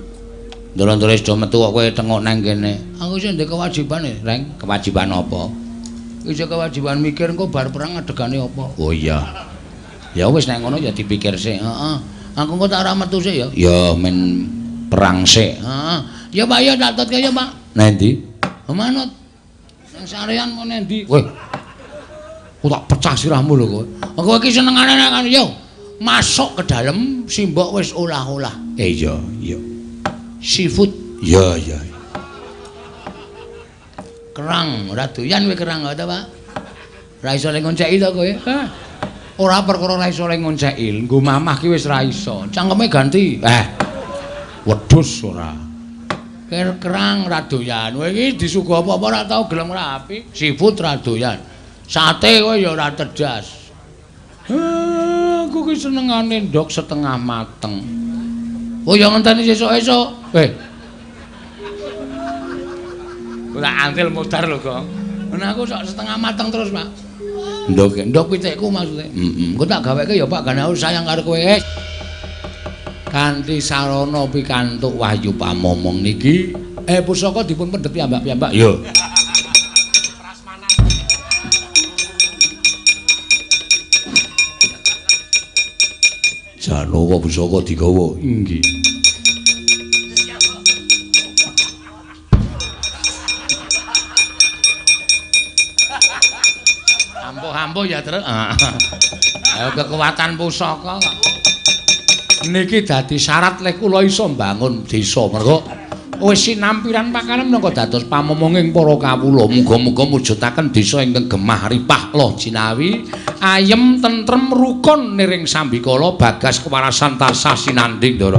Ndara-ndara wis do metu kok kowe tengok nang kene. Aku sing ndek kewajiban, Reng. Kewajiban apa? Iki kewajiban mikir engko bar perang adegane apa. Oh iya. Ya wis nek ngono ya dipikir sik. Heeh. Aku engko tak ora metu sik ya. Ya men perang sik. Heeh. Ya Pak ya tak ya Pak. Nang ndi? Manut. Nang sarean kok nang ndi? Weh. Ku tak pecah sirahmu lho kowe. Kowe iki senengane nek yo masuk ke dalam simbok wis olah-olah. Iya. Seafood. Iya. Kerang, ora doyan kowe kerang ta, Pak? Ora iso le ngonceki to kowe? Ora perkara ora iso le ngonceki, nggo mamah ki wis ra iso. Cangkeme ganti. Wedhus ora. Kerang ra doyan. Kowe iki disuguh apa-apa ora tau gelem rapi. Seafood ra doyan. Sate kowe ya ora cerdas. Aku ki senengane ndok setengah mateng. Oh ya ngenteni sesuk-esuk. Ora antil modar lho, Gong. Nah aku sok setengah mateng terus, Pak. Ndok pitikku maksude. Engko tak gaweke ya Pak, gane aku sayang karo kowe. kanthi sarana pikantuk wahyu pamomong niki pusaka dipun pendhet piyambak-piyambak ya. Janaka pusaka digawa inggih. Ampuh ya Truk. Ayo kekuatan pusaka kok. Niki dadi syarat lek kula iso mbangun desa mergo wis sinampiran pakanan menangka dados pamomonging para kawula. Muga-muga mujudaken desa ingkang gemah ripah loh jinawi, ayem tentrem rukun niring sambikala bagas kewarasan tasah sinanding ndara.